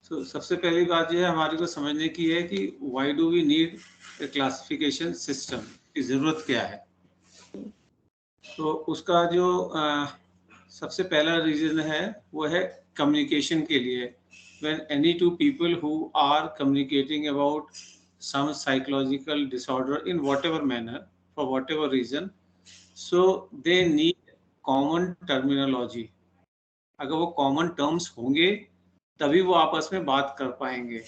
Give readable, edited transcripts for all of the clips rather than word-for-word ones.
सबसे पहली बात जो है हमारे को समझने की है कि why do we need a classification system, की ज़रूरत क्या है। तो उसका जो सबसे पहला रीज़न है वो है कम्युनिकेशन के लिए। When any two people who are communicating about some psychological disorder in whatever manner, for whatever reason, so they need common terminology. अगर वो कॉमन टर्म्स होंगे तभी वो आपस में बात कर पाएंगे।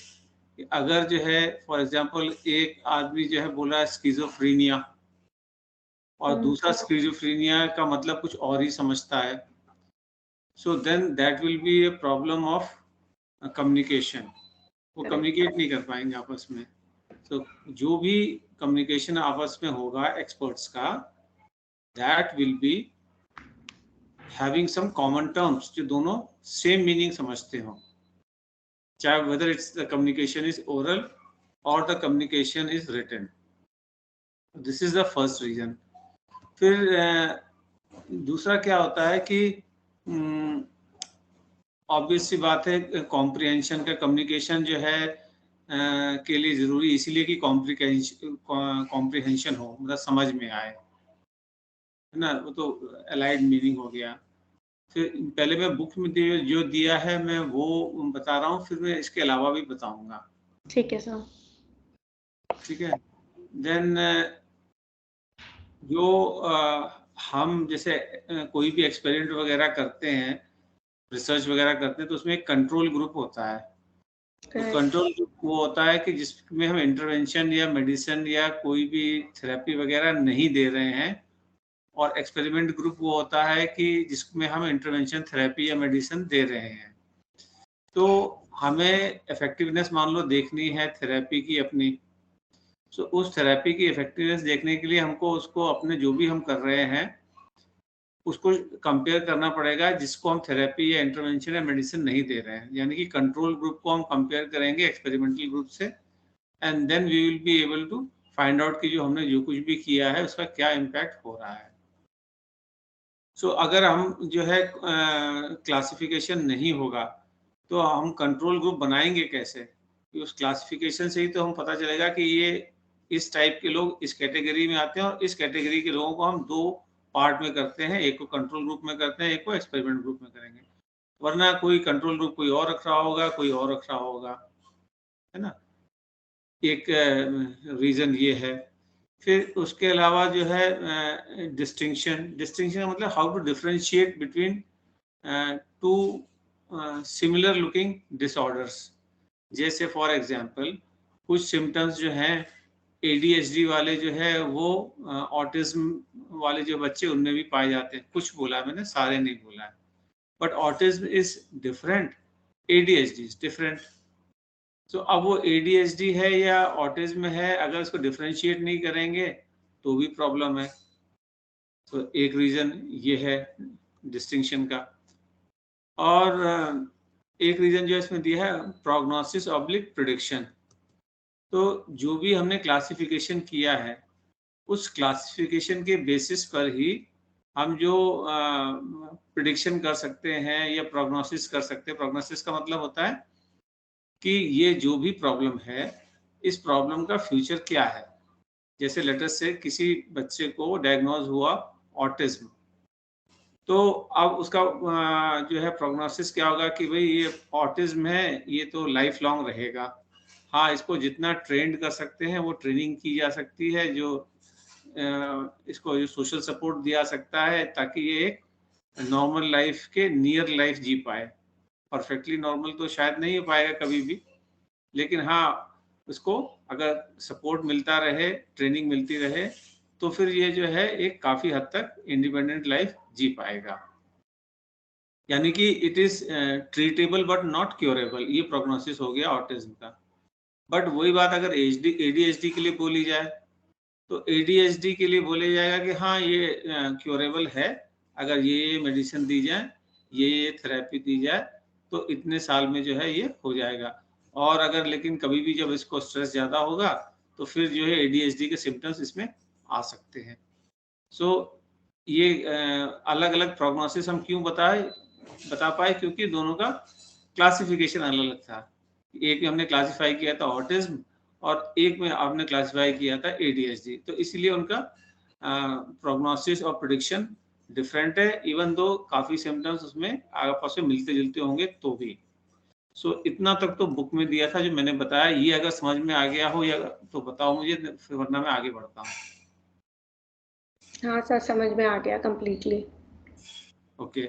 अगर जो है फॉर एग्जांपल एक आदमी जो है बोल रहा है स्किज़ोफ्रेनिया और दूसरा स्किज़ोफ्रेनिया का मतलब कुछ और ही समझता है, so then that will be a problem of communication. वो कम्युनिकेट नहीं कर पाएंगे आपस में। तो जो भी कम्युनिकेशन आपस में होगा एक्सपर्ट्स का, that will be having some common terms, जो दोनों सेम मीनिंग समझते हो, चाहे whether it's the communication is oral और the communication is written. This is the first reason. फिर दूसरा क्या होता है कि ऑब्वियस सी बात है, कॉम्प्रिहेंशन का कम्युनिकेशन जो है के लिए ज़रूरी, इसीलिए कि कॉम्प्रिहेंशन हो, मतलब समझ में आए, है ना। वो तो अलाइड मीनिंग हो गया। फिर पहले मैं बुक में जो दिया है मैं वो बता रहा हूँ, फिर मैं इसके अलावा भी बताऊंगा। ठीक है सर। ठीक है। देन जो हम जैसे कोई भी एक्सपेरिमेंट वगैरह करते हैं, रिसर्च वगैरह करते हैं, तो उसमें एक कंट्रोल ग्रुप होता है। तो कंट्रोल ग्रुप वो होता है कि जिसमें हम इंटरवेंशन या मेडिसिन या कोई भी थेरेपी वगैरह नहीं दे रहे हैं, और एक्सपेरिमेंट ग्रुप वो होता है कि जिसमें हम इंटरवेंशन थेरेपी या मेडिसिन दे रहे हैं। तो हमें इफेक्टिवनेस मान लो देखनी है थेरेपी की अपनी, तो उस थेरेपी की इफेक्टिवनेस देखने के लिए हमको उसको अपने जो भी हम कर रहे हैं उसको कंपेयर करना पड़ेगा जिसको हम थेरेपी या इंटरवेंशन या मेडिसिन नहीं दे रहे हैं। यानी कि कंट्रोल ग्रुप को हम कंपेयर करेंगे एक्सपेरिमेंटल ग्रुप से, and then we will be able to find out कि जो हमने जो कुछ भी किया है उसका क्या इम्पैक्ट हो रहा है। सो अगर हम जो है क्लासिफिकेशन नहीं होगा तो हम कंट्रोल ग्रुप बनाएंगे कैसे? कि उस क्लासिफिकेशन से ही तो हम पता चलेगा कि ये इस टाइप के लोग इस कैटेगरी में आते हैं और इस कैटेगरी के लोगों को हम दो पार्ट में करते हैं, एक को कंट्रोल ग्रुप में करते हैं, एक को एक्सपेरिमेंट ग्रुप में करेंगे। वरना कोई कंट्रोल ग्रुप कोई और रख रहा होगा, कोई और रख रहा होगा, है ना। एक रीजन ये है। फिर उसके अलावा जो है डिस्टिंक्शन का मतलब how to differentiate between two similar looking disorders. जैसे फॉर एग्जांपल कुछ सिम्टम्स जो हैं ADHD वाले जो है वो ऑटिज्म वाले जो बच्चे उनमें भी पाए जाते हैं। कुछ बोला मैंने, सारे नहीं बोला है। But autism is different, ADHD is different. तो अब वो ADHD है या ऑटिज्म है, अगर उसको डिफरेंशिएट नहीं करेंगे तो भी प्रॉब्लम है। तो एक रीजन ये है डिस्टिंक्शन का। और एक रीजन जो इसमें दिया है प्रोग्नोसिस ऑब्लिक प्रिडिक्शन। तो जो भी हमने क्लासिफिकेशन किया है उस क्लासिफिकेशन के बेसिस पर ही हम जो प्रिडिक्शन कर सकते हैं या प्रोग्नोसिस कर सकते हैं। प्रोग्नोसिस का मतलब होता है कि ये जो भी प्रॉब्लम है इस प्रॉब्लम का फ्यूचर क्या है। जैसे लेटर से किसी बच्चे को डायग्नोज हुआ ऑटिज्म, तो अब उसका जो है प्रोग्नोसिस क्या होगा कि भाई ये ऑटिज्म है, ये तो लाइफ लॉन्ग रहेगा। हाँ, इसको जितना ट्रेंड कर सकते हैं वो ट्रेनिंग की जा सकती है, जो इसको जो सोशल सपोर्ट दिया सकता है ताकि ये एक नॉर्मल लाइफ के नियर लाइफ जी पाए। परफेक्टली नॉर्मल तो शायद नहीं हो पाएगा कभी भी, लेकिन हाँ उसको अगर सपोर्ट मिलता रहे, ट्रेनिंग मिलती रहे, तो फिर ये जो है एक काफ़ी हद तक इंडिपेंडेंट लाइफ जी पाएगा। यानी कि it is treatable but not curable, ये प्रोग्नोसिस हो गया ऑटिज्म का। बट वही बात अगर ADHD के लिए बोली जाए तो ADHD के लिए बोले जाएगा कि हाँ ये क्योरेबल है, अगर ये मेडिसिन दी जाए, ये थेरेपी दी जाए तो इतने साल में जो है ये हो जाएगा। और अगर लेकिन कभी भी जब इसको स्ट्रेस ज़्यादा होगा तो फिर जो है ADHD के सिम्टम्स इसमें आ सकते हैं। सो ये अलग अलग प्रोग्नोसिस हम क्यों बताएं बता पाए क्योंकि दोनों का क्लासिफिकेशन अलग अलग था। एक में हमने क्लासिफाई किया था ऑटिज्म और एक में आपने क्लासिफाई किया था ADHD, तो इसलिए उनका प्रोग्नोसिस और प्रेडिक्शन डिफरेंट है, इवन दो काफी सिम्टम्स उसमें आपस में मिलते जुलते होंगे तो भी। सो इतना तक तो बुक में दिया था जो मैंने बताया। ये अगर समझ में आ गया हो या तो बताओ मुझे, फिर वरना मैं आगे बढ़ता हूँ। हाँ सर, समझ में आ गया कंप्लीटली। ओके,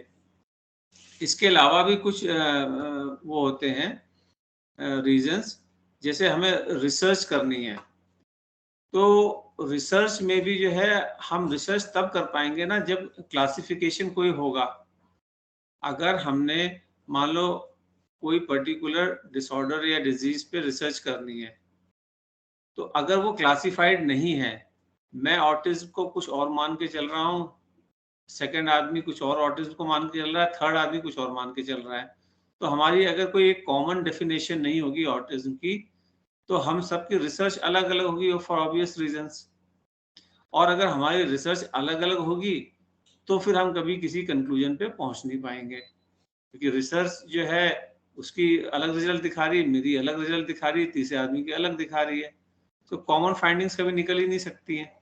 इसके अलावा भी कुछ वो होते हैं रीजंस, जैसे हमें रिसर्च करनी है, तो रिसर्च में भी जो है हम रिसर्च तब कर पाएंगे ना जब क्लासिफिकेशन कोई होगा। अगर हमने मान लो कोई पर्टिकुलर डिसऑर्डर या डिजीज पे रिसर्च करनी है, तो अगर वो क्लासिफाइड नहीं है, मैं ऑटिज्म को कुछ और मान के चल रहा हूँ, सेकंड आदमी कुछ और ऑटिज्म को मान के चल रहा है, थर्ड आदमी कुछ और मान के चल रहा है, तो हमारी अगर कोई एक कॉमन डेफिनेशन नहीं होगी ऑटिज्म की, तो हम सबकी रिसर्च अलग अलग होगी फॉर ऑब्वियस रीजंस। और अगर हमारी रिसर्च अलग अलग होगी तो फिर हम कभी किसी कंक्लूजन पे पहुंच नहीं पाएंगे, क्योंकि रिसर्च जो है उसकी अलग रिजल्ट दिखा रही है, मेरी अलग रिजल्ट दिखा रही है, तीसरे आदमी की अलग दिखा रही है, तो कॉमन फाइंडिंग्स कभी निकल ही नहीं सकती हैं।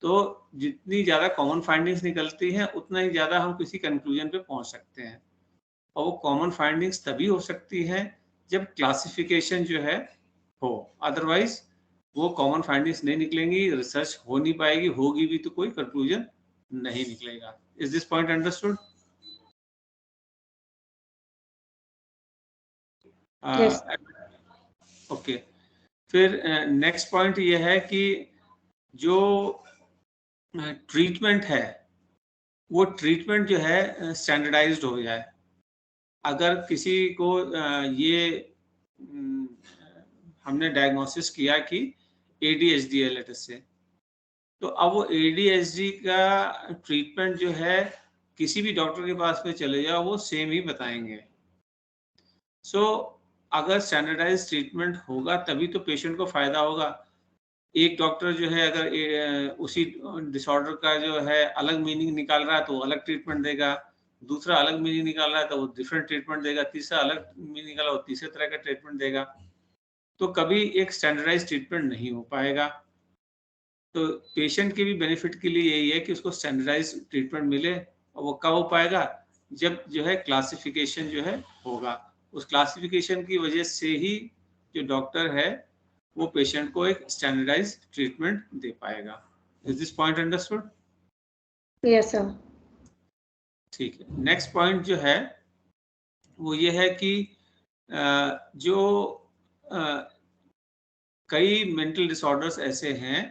तो जितनी ज़्यादा कॉमन फाइंडिंग्स निकलती हैं उतना ही ज़्यादा हम किसी कंक्लूजन पे पहुंच सकते हैं। और वो कॉमन फाइंडिंग्स तभी हो सकती हैं जब क्लासिफिकेशन जो है हो, अदरवाइज वो कॉमन फाइंडिंग्स नहीं निकलेंगी, रिसर्च हो नहीं पाएगी, होगी भी तो कोई कंक्लूजन नहीं निकलेगा। Is this point understood? Yes. Okay, फिर नेक्स्ट पॉइंट ये है कि जो ट्रीटमेंट है वो ट्रीटमेंट जो है स्टैंडर्डाइज्ड हो जाए। अगर किसी को ये हमने डायग्नोसिस किया कि ADHD है लेट से, तो अब वो ADHD का ट्रीटमेंट जो है किसी भी डॉक्टर के पास में चले जाओ वो सेम ही बताएंगे। सो अगर स्टैंडर्डाइज ट्रीटमेंट होगा तभी तो पेशेंट को फायदा होगा। एक डॉक्टर जो है अगर उसी डिसऑर्डर का जो है अलग मीनिंग निकाल रहा है तो अलग ट्रीटमेंट देगा, दूसरा अलग मीनिंग निकाल रहा है तो वो डिफरेंट ट्रीटमेंट देगा, तीसरा अलग मीनिंग निकाला वो तीसरे तरह का ट्रीटमेंट देगा, तो कभी एक स्टैंडर्डाइज ट्रीटमेंट नहीं हो पाएगा। तो पेशेंट के भी बेनिफिट के लिए यही है कि उसको स्टैंडर्डाइज ट्रीटमेंट मिले, और वो कब हो पाएगा जब जो है क्लासिफिकेशन जो है होगा। उस क्लासिफिकेशन की वजह से ही जो डॉक्टर है वो पेशेंट को एक स्टैंडर्डाइज ट्रीटमेंट दे पाएगा। Is this point understood? Yes sir. ठीक है, नेक्स्ट पॉइंट जो है वो ये है कि जो कई मेंटल डिसऑर्डर्स ऐसे हैं,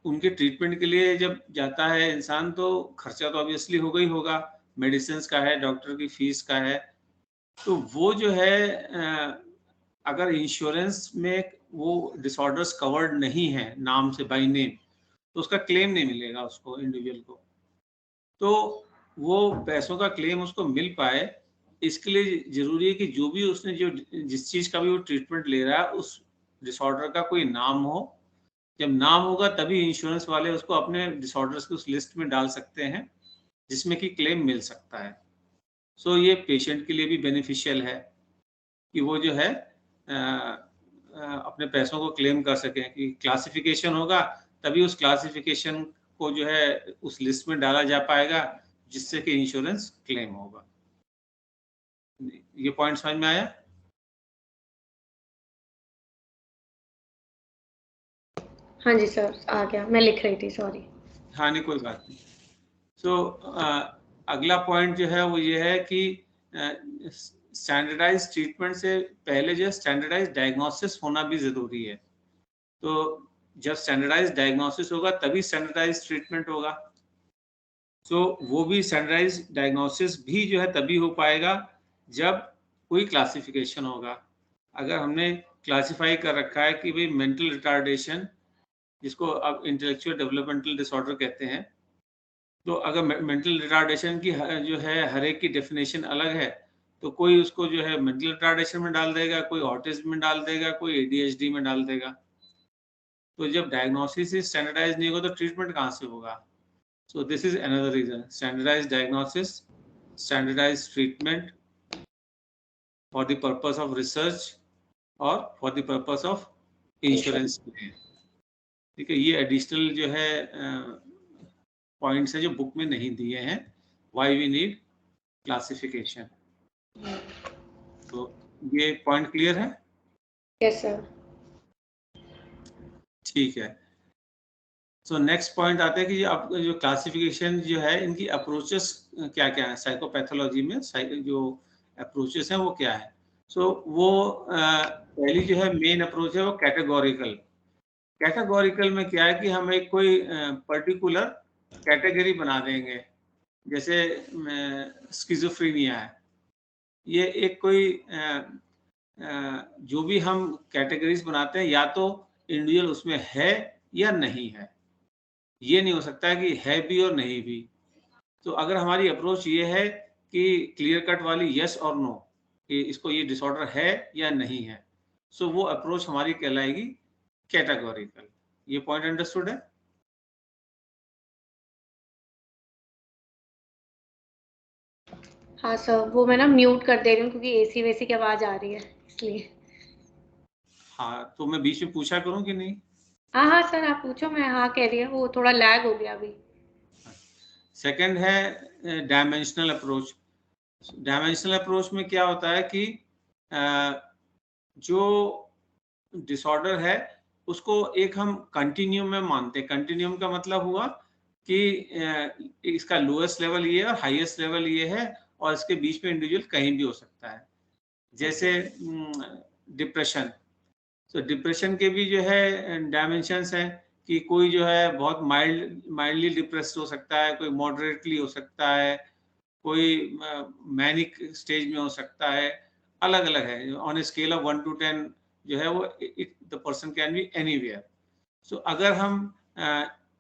उनके ट्रीटमेंट के लिए जब जाता है इंसान तो खर्चा तो ऑब्वियसली होगा ही होगा, मेडिसिन का है, डॉक्टर की फीस का है, तो वो जो है अगर इंश्योरेंस में वो डिसऑर्डर्स कवर्ड नहीं है नाम से बाय नेम, तो उसका क्लेम नहीं मिलेगा उसको इंडिविजुअल को। तो वो पैसों का क्लेम उसको मिल पाए, इसके लिए जरूरी है कि जो भी उसने जो जिस चीज का भी वो ट्रीटमेंट ले रहा है उस डिसऑर्डर का कोई नाम हो। जब नाम होगा तभी इंश्योरेंस वाले उसको अपने डिसऑर्डर्स की उस लिस्ट में डाल सकते हैं जिसमें कि क्लेम मिल सकता है। सो ये पेशेंट के लिए भी बेनिफिशियल है कि वो जो है अपने पैसों को क्लेम कर सकें, कि क्लासिफिकेशन होगा तभी उस क्लासिफिकेशन को जो है उस लिस्ट में डाला जा पाएगा जिससे कि इंश्योरेंस क्लेम होगा। ये पॉइंट समझ में आया? हाँ जी सर, आ गया, मैं लिख रही थी, सॉरी। हाँ नहीं कोई बात नहीं। सो अगला पॉइंट जो है वो ये है कि स्टैंडर्डाइज ट्रीटमेंट से पहले जो स्टैंडर्डाइज डायग्नोसिस होना भी जरूरी है। तो जब स्टैंडर्डाइज डायग्नोसिस होगा तभी स्टैंडर्डाइज ट्रीटमेंट होगा। तो वो भी स्टैंडर्डाइज डायग्नोसिस भी जो है तभी हो पाएगा जब कोई क्लासिफिकेशन होगा। अगर हमने क्लासिफाई कर रखा है कि भाई मेंटल रिटार्डेशन, जिसको अब इंटेलेक्चुअल डेवलपमेंटल डिसऑर्डर कहते हैं, तो अगर मेंटल रिटार्डेशन की जो है हर एक की डेफिनेशन अलग है, तो कोई उसको जो है मेंटल रिटार्डेशन में डाल देगा, कोई ऑटिज्म में डाल देगा, कोई ADHD में डाल देगा। तो जब डायग्नोसिस ही स्टैंडर्डाइज नहीं होगा तो ट्रीटमेंट कहाँ से होगा? So this is another reason, standardize diagnosis standardized treatment, for the purpose of research और for the purpose of insurance claim. ठीक है, ये एडिशनल जो है पॉइंट्स है जो बुक में नहीं दिए हैं, व्हाई वी नीड क्लासिफिकेशन। तो ये पॉइंट क्लियर है? Yes sir. ठीक है। सो नेक्स्ट पॉइंट आते हैं कि आप जो क्लासिफिकेशन जो है इनकी अप्रोचेस क्या क्या है साइकोपैथोलॉजी में, जो अप्रोचेस हैं वो क्या है। सो वो पहली जो है मेन अप्रोच है वो कैटेगोरिकल। कैटेगोरिकल में क्या है कि हम एक कोई पर्टिकुलर कैटेगरी बना देंगे, जैसे स्किज़ोफ्रेनिया है, ये एक कोई जो भी हम कैटेगरीज बनाते हैं या तो इंडिविजुअल उसमें है या नहीं है, ये नहीं हो सकता है कि है भी और नहीं भी। तो अगर हमारी अप्रोच ये है कि क्लियर कट वाली यस और नो कि इसको ये डिसऑर्डर है या नहीं है, सो वो अप्रोच हमारी कहलाएगी कैटेगोरिकल। ये पॉइंट अंडरस्टूड है? हाँ सर, वो मैं ना म्यूट कर दे रही हूँ क्योंकि एसी वेसी की आवाज आ रही है इसलिए। हाँ, तो मैं बीच में पूछा करूं कि नहीं? हाँ हाँ सर, आप पूछो, मैं हाँ कह रही हूँ, वो थोड़ा लैग हो गया अभी। सेकंड है डायमेंशनल अप्रोच। डायमेंशनल अप्रोच में क्या होता है कि जो डिसऑर्डर है उसको एक हम कंटिन्यूम में मानते हैं। कंटिन्यूम का मतलब हुआ कि इसका लोएस्ट लेवल ये है और हाईएस्ट लेवल ये है और इसके बीच में इंडिविजुअल कहीं भी हो सकता है। जैसे डिप्रेशन, तो डिप्रेशन के भी जो है डायमेंशंस हैं कि कोई जो है बहुत माइल्डली डिप्रेस्ड हो सकता है, कोई मॉडरेटली हो सकता है, कोई मैनिक स्टेज में हो सकता है, अलग अलग है। On a scale of 1 to 10 जो है वो the person can be anywhere. So अगर हम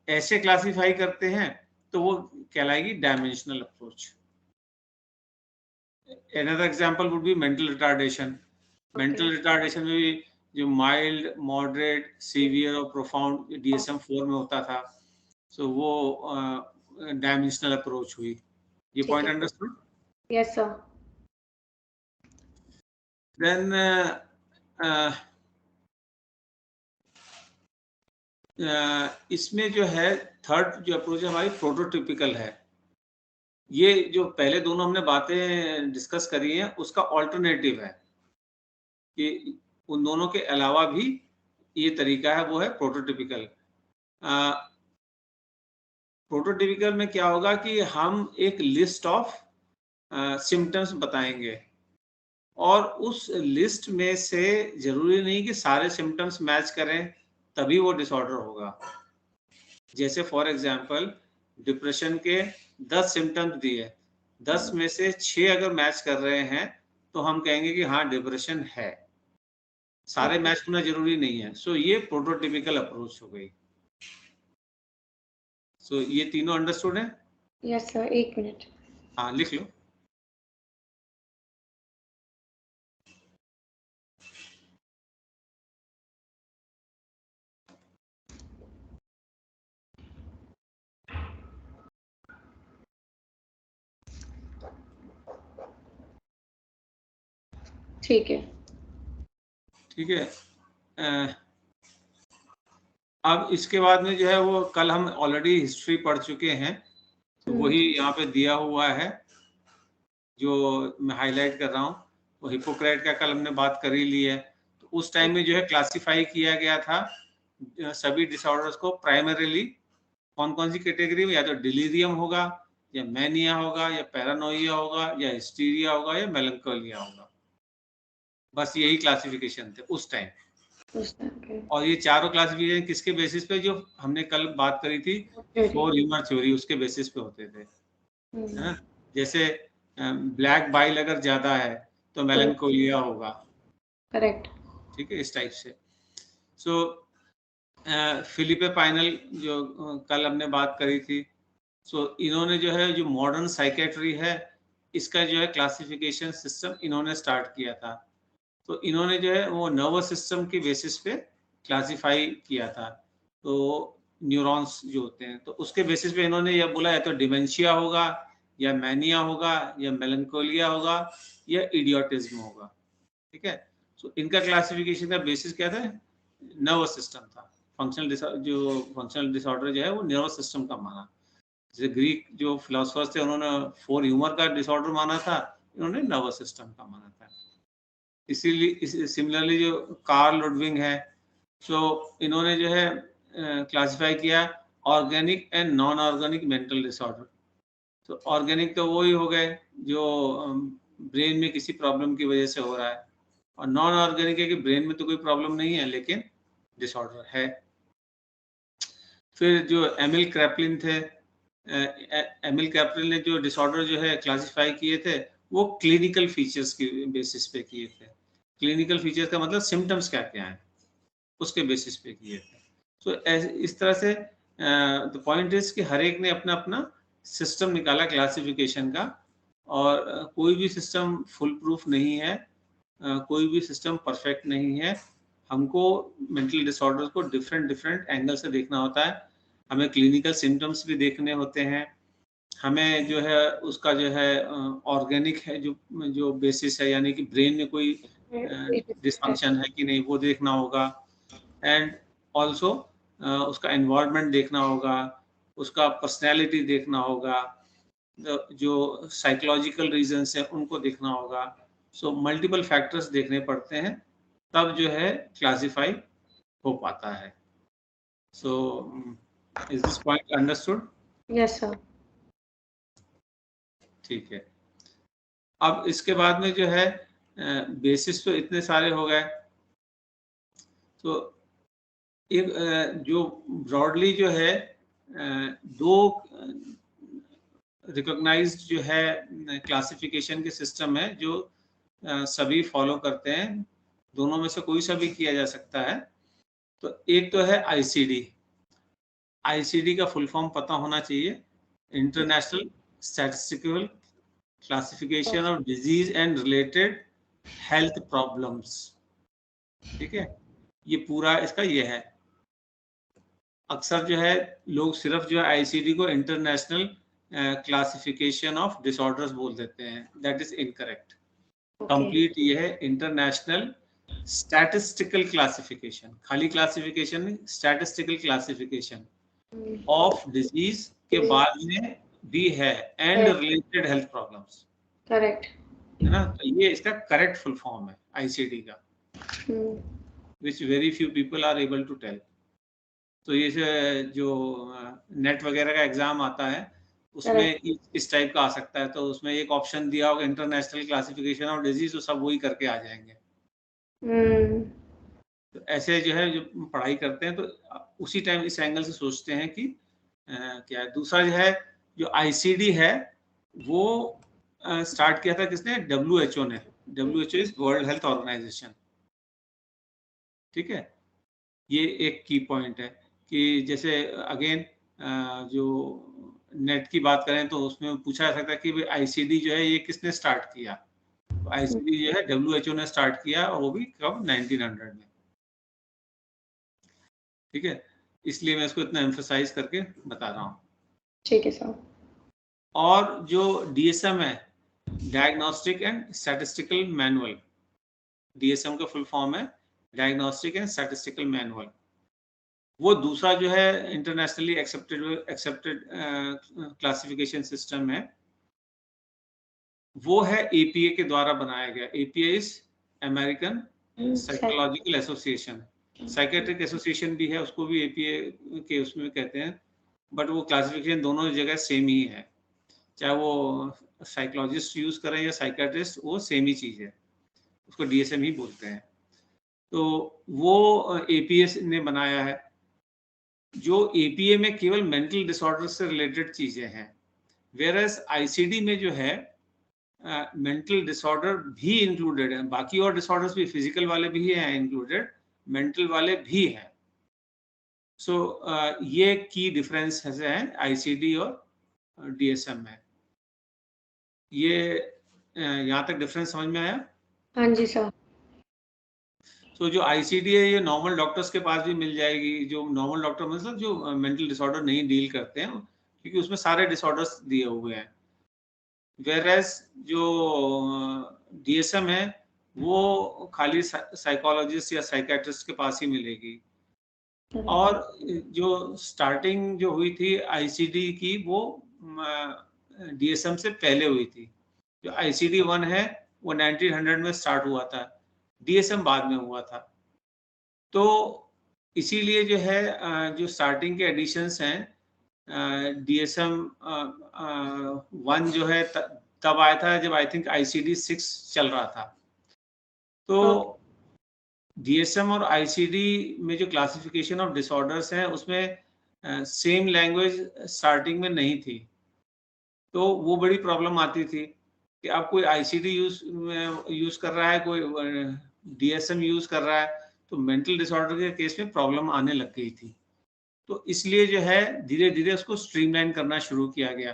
ऐसे क्लासिफाई करते हैं तो वो कहलाएगी dimensional approach. Another example would be mental retardation. Mental retardation में भी जो माइल्ड, मॉडरेट, सीवियर और प्रोफाउंड DSM-4 में होता था, सो वो डायमेंशनल अप्रोच हुई। ये point understood? Yes sir. Then इसमें जो है थर्ड जो अप्रोच है हमारी प्रोटोटिपिकल है। ये जो पहले दोनों हमने बातें डिस्कस करी हैं उसका ऑल्टरनेटिव है कि उन दोनों के अलावा भी ये तरीका है, वो है प्रोटोटिपिकल। प्रोटोटिपिकल में क्या होगा कि हम एक लिस्ट ऑफ सिम्टम्स बताएंगे और उस लिस्ट में से जरूरी नहीं कि सारे सिम्टम्स मैच करें तभी वो डिसऑर्डर होगा। जैसे फॉर एग्जांपल डिप्रेशन के 10 सिम्टम्स दिए, 10 में से 6 अगर मैच कर रहे हैं तो हम कहेंगे कि हाँ डिप्रेशन है। सारे मैच होना जरूरी नहीं है। सो ये प्रोटोटिपिकल अप्रोच हो गई। सो ये तीनों अंडरस्टूड है? यस सर, एक मिनट। हाँ, लिख लो। ठीक है। ठीक है। अब इसके बाद में जो है वो कल हम ऑलरेडी हिस्ट्री पढ़ चुके हैं, तो वही यहाँ पे दिया हुआ है जो मैं हाईलाइट कर रहा हूँ। वो हिपोक्रेट का कल हमने बात कर ही ली है। तो उस टाइम में जो है क्लासिफाई किया गया था सभी डिसऑर्डर्स को प्राइमरीली कौन कौन सी कैटेगरी में, या तो डिलीरियम होगा या मैनिया होगा या पैरानोइया होगा या हिस्टीरिया होगा या मेलंकोलिया होगा। बस यही क्लासिफिकेशन थे उस टाइम। और ये चारों क्लासिफिकेशन किसके बेसिस पे, जो हमने कल बात करी थी 4 ह्यूमर थ्योरी, उसके बेसिस पे होते थे, है ना। जैसे ब्लैक बाइल अगर ज्यादा है तो मेलंकोलिया होगा, करेक्ट। ठीक है, इस टाइप से। सो फिलिपे पाइनल जो कल हमने बात करी थी, सो इन्होंने जो है जो मॉडर्न साइकेट्री है इसका जो है क्लासिफिकेशन सिस्टम इन्होंने स्टार्ट किया था। तो इन्होंने जो है वो नर्वस सिस्टम के बेसिस पे क्लासिफाई किया था। तो न्यूरॉन्स जो होते हैं तो उसके बेसिस पे इन्होंने यह बोला या तो डिमेंशिया होगा या मैनिया होगा, या मेलंकोलिया होगा, या इडियोटिज्म होगा। ठीक है, तो इनका क्लासिफिकेशन का बेसिस क्या था? नर्वस सिस्टम था। फंक्शनल डिसऑर्डर जो है वो नर्वस सिस्टम का माना। जैसे ग्रीक जो फिलोसफर्स थे उन्होंने 4 ह्यूमर का डिसऑर्डर माना था, इन्होंने नर्वस सिस्टम का माना था। इसीलिए सिमिलरली जो कार्ल लुडविग है, तो इन्होंने जो है क्लासिफाई किया organic and non organic mental disorder. तो ऑर्गेनिक तो वो ही हो गए जो ब्रेन में किसी प्रॉब्लम की वजह से हो रहा है, और नॉन ऑर्गेनिक है कि ब्रेन में तो कोई प्रॉब्लम नहीं है लेकिन डिसऑर्डर है। फिर जो एमिल क्रैपलिन थे, एमिल क्रैपलिन ने जो डिसऑर्डर जो है क्लासिफाई किए थे वो क्लिनिकल फीचर्स की बेसिस पे किए थे। क्लिनिकल फीचर्स का मतलब सिम्टम्स क्या क्या हैं उसके बेसिस पे किए थे। तो इस तरह से द पॉइंट इज कि हर एक ने अपना अपना सिस्टम निकाला क्लासिफिकेशन का, और कोई भी सिस्टम फुल प्रूफ नहीं है, कोई भी सिस्टम परफेक्ट नहीं है। हमको मेंटल डिसऑर्डर को डिफरेंट एंगल से देखना होता है। हमें क्लिनिकल सिम्टम्स भी देखने होते हैं, हमें जो है उसका जो है ऑर्गेनिक है जो बेसिस है, यानी कि ब्रेन में कोई डिसफंक्शन है कि नहीं वो देखना होगा, एंड ऑल्सो उसका एनवायरनमेंट देखना होगा, उसका पर्सनैलिटी देखना होगा, जो साइकोलॉजिकल रीजंस है उनको देखना होगा। सो मल्टीपल फैक्टर्स देखने पड़ते हैं, तब जो है क्लासिफाई हो पाता है। So is this point understood? Yes sir. ठीक है, अब इसके बाद में जो है बेसिस तो इतने सारे हो गए, तो एक जो ब्रॉडली जो है दो रिकॉग्नाइज्ड जो है क्लासिफिकेशन के सिस्टम है जो सभी फॉलो करते हैं, दोनों में से कोई सा भी किया जा सकता है। तो एक तो है आईसीडी। आईसीडी का फुल फॉर्म पता होना चाहिए, international statistical classification of disease and related health problems. ठीक है, ये पूरा इसका ये है। अक्सर जो है लोग सिर्फ जो है आईसीडी को इंटरनेशनल क्लासिफिकेशन ऑफ डिसऑर्डर्स बोल देते हैं, दैट इज इनकरेक्ट। कंप्लीट ये है इंटरनेशनल स्टैटिस्टिकल क्लासिफिकेशन, खाली क्लासिफिकेशन नहीं, स्टैटिस्टिकल क्लासिफिकेशन ऑफ डिजीज के बाद में भी है, and related health problems. Correct है ना, तो ये इसका करेक्ट फुल फॉर्म है आईसीडी का, which very few people are able to tell। तो ये जो नेट वगैरह का एग्जाम आता है उसमें इस टाइप का आ सकता है, तो उसमें एक ऑप्शन दिया होगा इंटरनेशनल क्लासिफिकेशन ऑफ डिजीज, तो सब वही करके आ जाएंगे। तो ऐसे जो है जो पढ़ाई करते हैं तो उसी टाइम इस एंगल से सोचते हैं कि क्या है। दूसरा जो है जो आईसीडी है वो स्टार्ट किया था किसने? WHO ने। WHO is world health organisation. ठीक है, ये एक की पॉइंट है कि जैसे अगेन जो नेट की बात करें तो उसमें पूछा जा सकता है कि आईसीडी जो है ये किसने स्टार्ट किया? तो आईसीडी जो है WHO ने स्टार्ट किया, और वो भी कब? 1900 में। ठीक है, इसलिए मैं इसको इतना एम्फसाइज करके बता रहा हूँ। ठीक है सर। और जो DSM है, diagnostic and statistical manual, DSM का फुल फॉर्म है डायग्नोस्टिक एंड स्टैटिस्टिकल मैनुअल। वो दूसरा जो है इंटरनेशनली एक्सेप्टेड क्लासिफिकेशन सिस्टम है, वो है APA के द्वारा बनाया गया। APA is American psychological association. Psychiatric association भी है, उसको भी APA के उसमें कहते हैं, बट वो क्लासिफिकेशन दोनों जगह सेम ही है, चाहे वो साइकोलॉजिस्ट यूज करें या साइकेट्रिस्ट, वो सेम ही चीज है, उसको DSM ही बोलते हैं। तो वो APA ने बनाया है, जो APA में केवल मेंटल डिसऑर्डर से रिलेटेड चीजें हैं, वेयरएज ICD में जो है मेंटल डिसऑर्डर भी इंक्लूडेड है, बाकी और डिसऑर्डर्स भी, फिजिकल वाले भी हैं इंक्लूडेड, मेंटल वाले भी हैं। सो ये की डिफरेंस है ICD और DSM में। ये यहाँ तक डिफरेंस समझ में आया? हाँ जी सर। तो जो ICD है ये नॉर्मल डॉक्टर्स के पास भी मिल जाएगी, जो नॉर्मल डॉक्टर मतलब जो मेंटल डिसऑर्डर नहीं डील करते हैं, क्योंकि उसमें सारे डिसऑर्डर्स दिए हुए हैं। वेरएस जो DSM है वो खाली साइकोलॉजिस्ट या साइकेट्रिस्ट के पास ही मिलेगी। और जो स्टार्टिंग जो हुई थी ICD की वो DSM से पहले हुई थी। जो ICD-1 है वो 1900 में स्टार्ट हुआ था, DSM बाद में हुआ था। तो इसीलिए जो है जो स्टार्टिंग के एडिशंस हैं DSM 1 जो है तब आया था जब आई थिंक ICD-6 चल रहा था। तो DSM और ICD में जो क्लासिफिकेशन ऑफ डिसऑर्डर्स हैं उसमें सेम लैंग्वेज स्टार्टिंग में नहीं थी, तो वो बड़ी प्रॉब्लम आती थी कि अब कोई ICD यूज कर रहा है, कोई DSM यूज कर रहा है, तो मेंटल डिसऑर्डर के केस में प्रॉब्लम आने लग गई थी। तो इसलिए जो है धीरे धीरे उसको स्ट्रीमलाइन करना शुरू किया गया।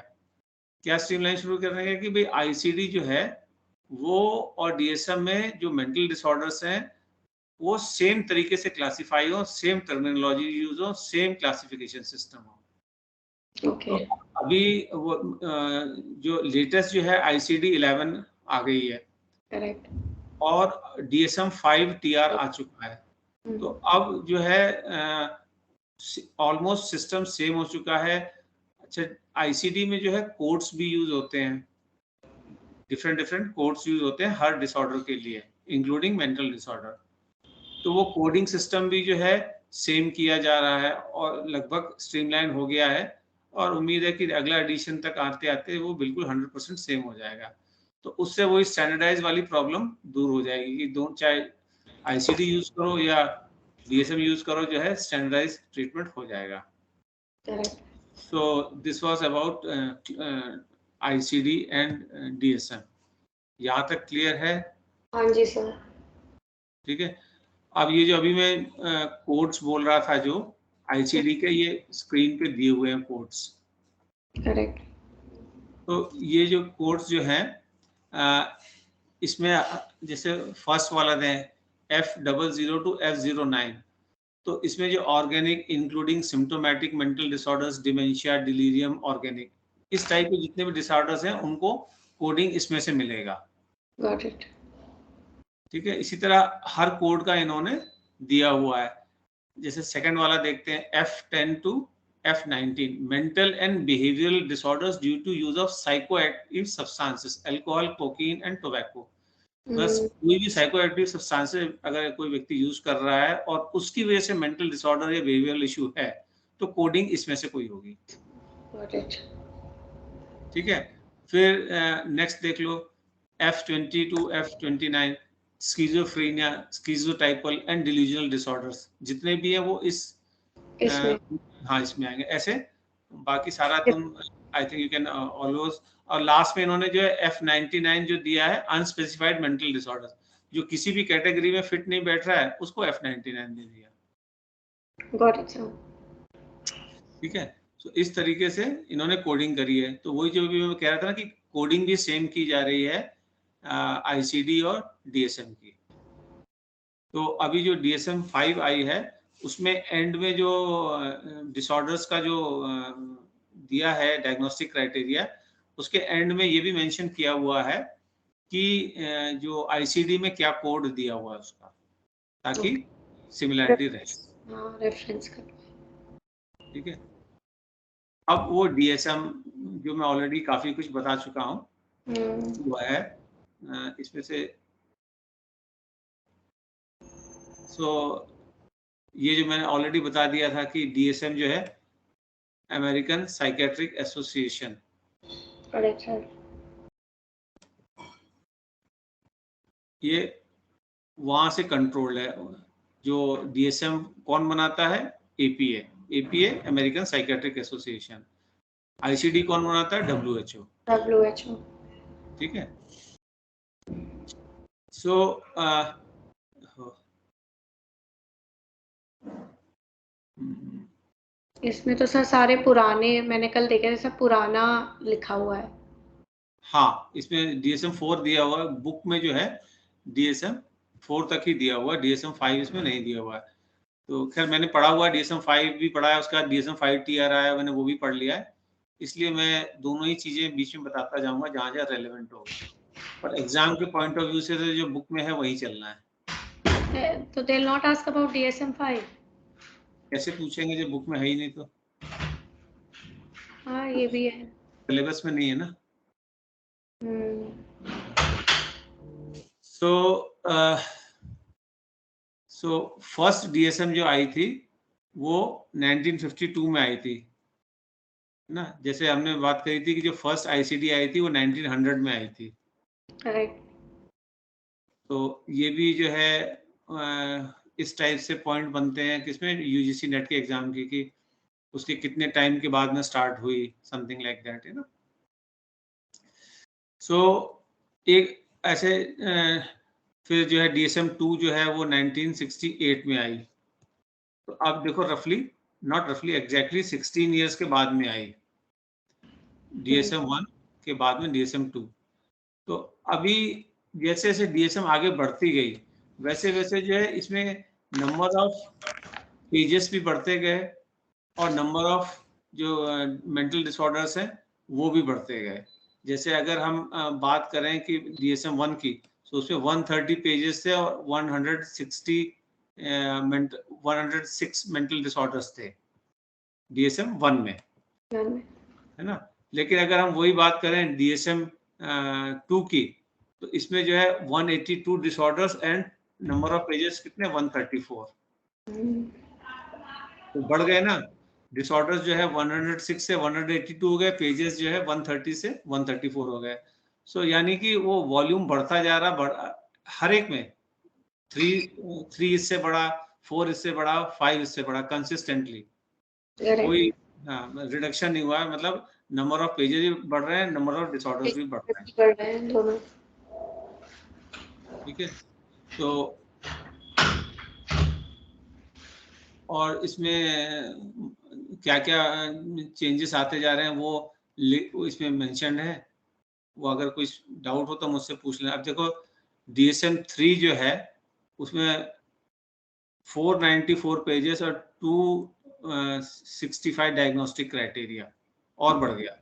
क्या स्ट्रीमलाइन शुरू करने का कि भाई ICD जो है वो और DSM में जो मेंटल डिसऑर्डर्स हैं वो सेम तरीके से क्लासिफाई हो, सेम टर्मिनोलॉजी यूज हो, सेम क्लासिफिकेशन सिस्टम हो। ओके। तो अभी वो जो लेटेस्ट जो है ICD-11 आ गई है। करेक्ट। और DSM-5 TR आ चुका है। तो अब जो है ऑलमोस्ट सिस्टम सेम हो चुका है। अच्छा, ICD में जो है कोड्स भी यूज होते हैं, डिफरेंट कोड्स यूज होते हैं हर डिसऑर्डर के लिए, इंक्लूडिंग मेंटल डिसऑर्डर। तो वो कोडिंग सिस्टम भी जो है सेम किया जा रहा है और लगभग स्ट्रीमलाइन हो गया है, और उम्मीद है कि अगला एडिशन तक आते आते वो बिल्कुल 100% सेम हो जाएगा। तो उससे वही स्टैंडर्डाइज वाली प्रॉब्लम दूर हो जाएगी कि दोनों, चाहे ICD यूज करो या DSM यूज करो, जो है स्टैंडर्डाइज ट्रीटमेंट हो जाएगा। So this was about ICD and DSM। यहाँ तक क्लियर है? हाँ जी सर। ठीक है। अब ये जो अभी मैं कोड्स बोल रहा था जो ICD के, ये स्क्रीन पे दिए हुए हैं कोड्स। करेक्ट। तो ये जो कोड्स जो हैं इसमें जैसे फर्स्ट वाला दें F00 to F09, तो इसमें जो organic including symptomatic mental disorders, dementia, delirium, organic, इस टाइप के जितने भी डिसऑर्डर्स हैं उनको कोडिंग इसमें से मिलेगा। Got it. ठीक है। इसी तरह हर कोड का इन्होंने दिया हुआ है। जैसे सेकंड वाला देखते हैं F10 to F19, mental and behavioural disorders due to use of psychoactive substances, alcohol, cocaine and tobacco. बस कोई भी साइकोएक्टिव सब्सटेंसेस अगर कोई व्यक्ति यूज कर रहा है और उसकी वजह से मेंटल डिसऑर्डर या बिहेवियरल इशू है, तो कोडिंग इसमें से कोई होगी। Got it. ठीक है। फिर नेक्स्ट देख लो F20 to F29, schizophrenia, schizotypal and delusional disorders, जितने भी हैं वो इसमें हाँ इसमें आएंगे। ऐसे बाकी सारा तुम I think you can always. और लास्ट में इन्होंने जो है F99 जो दिया है, अनस्पेसिफाइड मेंटल डिसऑर्डर, जो किसी भी कैटेगरी में फिट नहीं बैठ रहा है उसको F99 दे दिया। Got it sir. ठीक है। तो इस तरीके से इन्होंने कोडिंग करी है। तो वही जो भी मैं कह रहा था ना कि कोडिंग भी सेम की जा रही है ICD और DSM की। तो अभी जो DSM-5 आई है उसमें एंड में जो डिसऑर्डर्स का जो दिया है डायग्नोस्टिक क्राइटेरिया, उसके एंड में ये भी मेंशन किया हुआ है कि जो ICD में क्या कोड दिया हुआ है उसका, ताकि सिमिलरिटी रहे। रेफरेंस कर। ठीक है। अब वो DSM जो मैं ऑलरेडी काफी कुछ बता चुका हूँ, वो है इसमें से ये जो मैंने ऑलरेडी बता दिया था कि DSM जो है अमेरिकन साइकेट्रिक एसोसिएशन, ये वहां से कंट्रोल्ड है। जो DSM कौन बनाता है? APA American psychiatric association. ICD कौन बनाता है? WHO। ठीक है। इसमें तो सर सारे पुराने, मैंने कल देखा जैसा पुराना लिखा हुआ है। हाँ, इसमें DSM-4 दिया हुआ है बुक में, जो है DSM-4 तक ही दिया हुआ है, DSM-5 इसमें नहीं दिया हुआ है। तो खैर मैंने पढ़ा हुआ है, DSM-5 भी पढ़ा है, उसका DSM-5 TR आया, मैंने वो भी पढ़ लिया है। इसलिए मैं दोनों ही चीजें बीच में बताता जाऊंगा जहाँ जहाँ रेलेवेंट होगा, पर एग्जाम के पॉइंट ऑफ व्यू से तो जो बुक में है वही चलना है। तो they will not ask about DSM-5? कैसे पूछेंगे जब बुक में है ही नहीं तो? हाँ ये भी है, सिलेबस में नहीं है ना। सो फर्स्ट DSM जो आई थी वो 1952 में आई थी ना, जैसे हमने बात करी थी कि जो फर्स्ट ICD आई थी वो 1900 में आई थी। करेक्ट। तो ये भी जो है इस टाइप से पॉइंट बनते हैं किसमें, UGC नेट के एग्जाम की, कि उसके कितने टाइम के बाद में स्टार्ट हुई, समथिंग लाइक दैट, है ना। सो एक ऐसे फिर जो है DSM-2 जो है वो 1968 में आई। तो अब देखो रफली, नॉट रफली, एग्जैक्टली 16 इयर्स के बाद में आई DSM-1 के बाद में DSM-2। तो अभी जैसे जैसे DSM आगे बढ़ती गई वैसे वैसे जो है इसमें नंबर ऑफ पेजेस भी बढ़ते गए और नंबर ऑफ जो मेंटल डिसऑर्डर्स हैं वो भी बढ़ते गए। जैसे अगर हम बात करें कि DSM-1 की, तो उसमें 130 पेजेस थे और 106 मेंटल डिसऑर्डर्स थे DSM-1 में, है ना। लेकिन अगर हम वही बात करें DSM-2 की, तो इसमें जो है 182 disorders and number of pages कितने, 134। तो बढ़ गए ना, डिसऑर्डर्स जो है 106 से 182 हो गए, पेजेस जो है 130 से 134 हो गए। सो यानी कि वो वॉल्यूम बढ़ता जा रहा, हर एक में 3 इससे बड़ा, 4 इससे बड़ा, 5 इससे बड़ा, कंसिस्टेंटली कोई रिडक्शन नहीं हुआ है। मतलब नंबर ऑफ पेजेस भी बढ़ रहे हैं, नंबर ऑफ डिसऑर्डर्स भी बढ़ रहे हैं दोनों। ठीक है। तो और इसमें क्या क्या चेंजेस आते जा रहे हैं वो इसमें मेंशन है। वो अगर कुछ डाउट हो तो मुझसे पूछ लें। अब देखो DSM-3 जो है उसमें 494 पेजेस और 265 डायग्नोस्टिक क्राइटेरिया और बढ़ गया।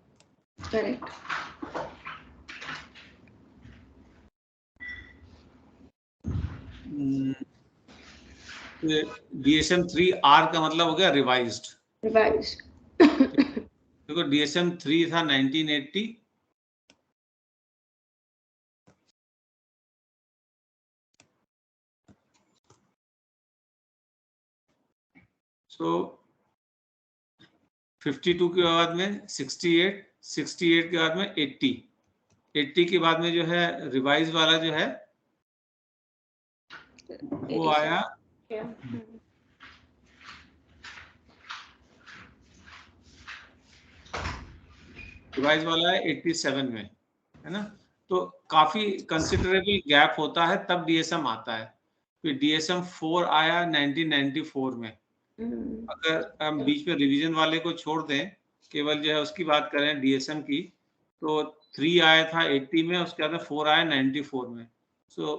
करेक्ट। DSM-3R का मतलब हो गया रिवाइज्ड। देखो DSM-3 था 1980, सो 52 के बाद में 68, 68 के बाद में 80, 80 के बाद में जो है रिवाइज वाला जो है वो आया रिवाइज वाला है 87 में, है ना। तो काफी कंसिडरेबल गैप होता है तब DSM आता है। फिर DSM-4 आया 1994 में। अगर हम बीच में रिवीजन वाले को छोड़ दें, केवल जो है उसकी बात करें DSM की, तो 3 आया था 80 में, उसके बाद में 4 आया 94 में। So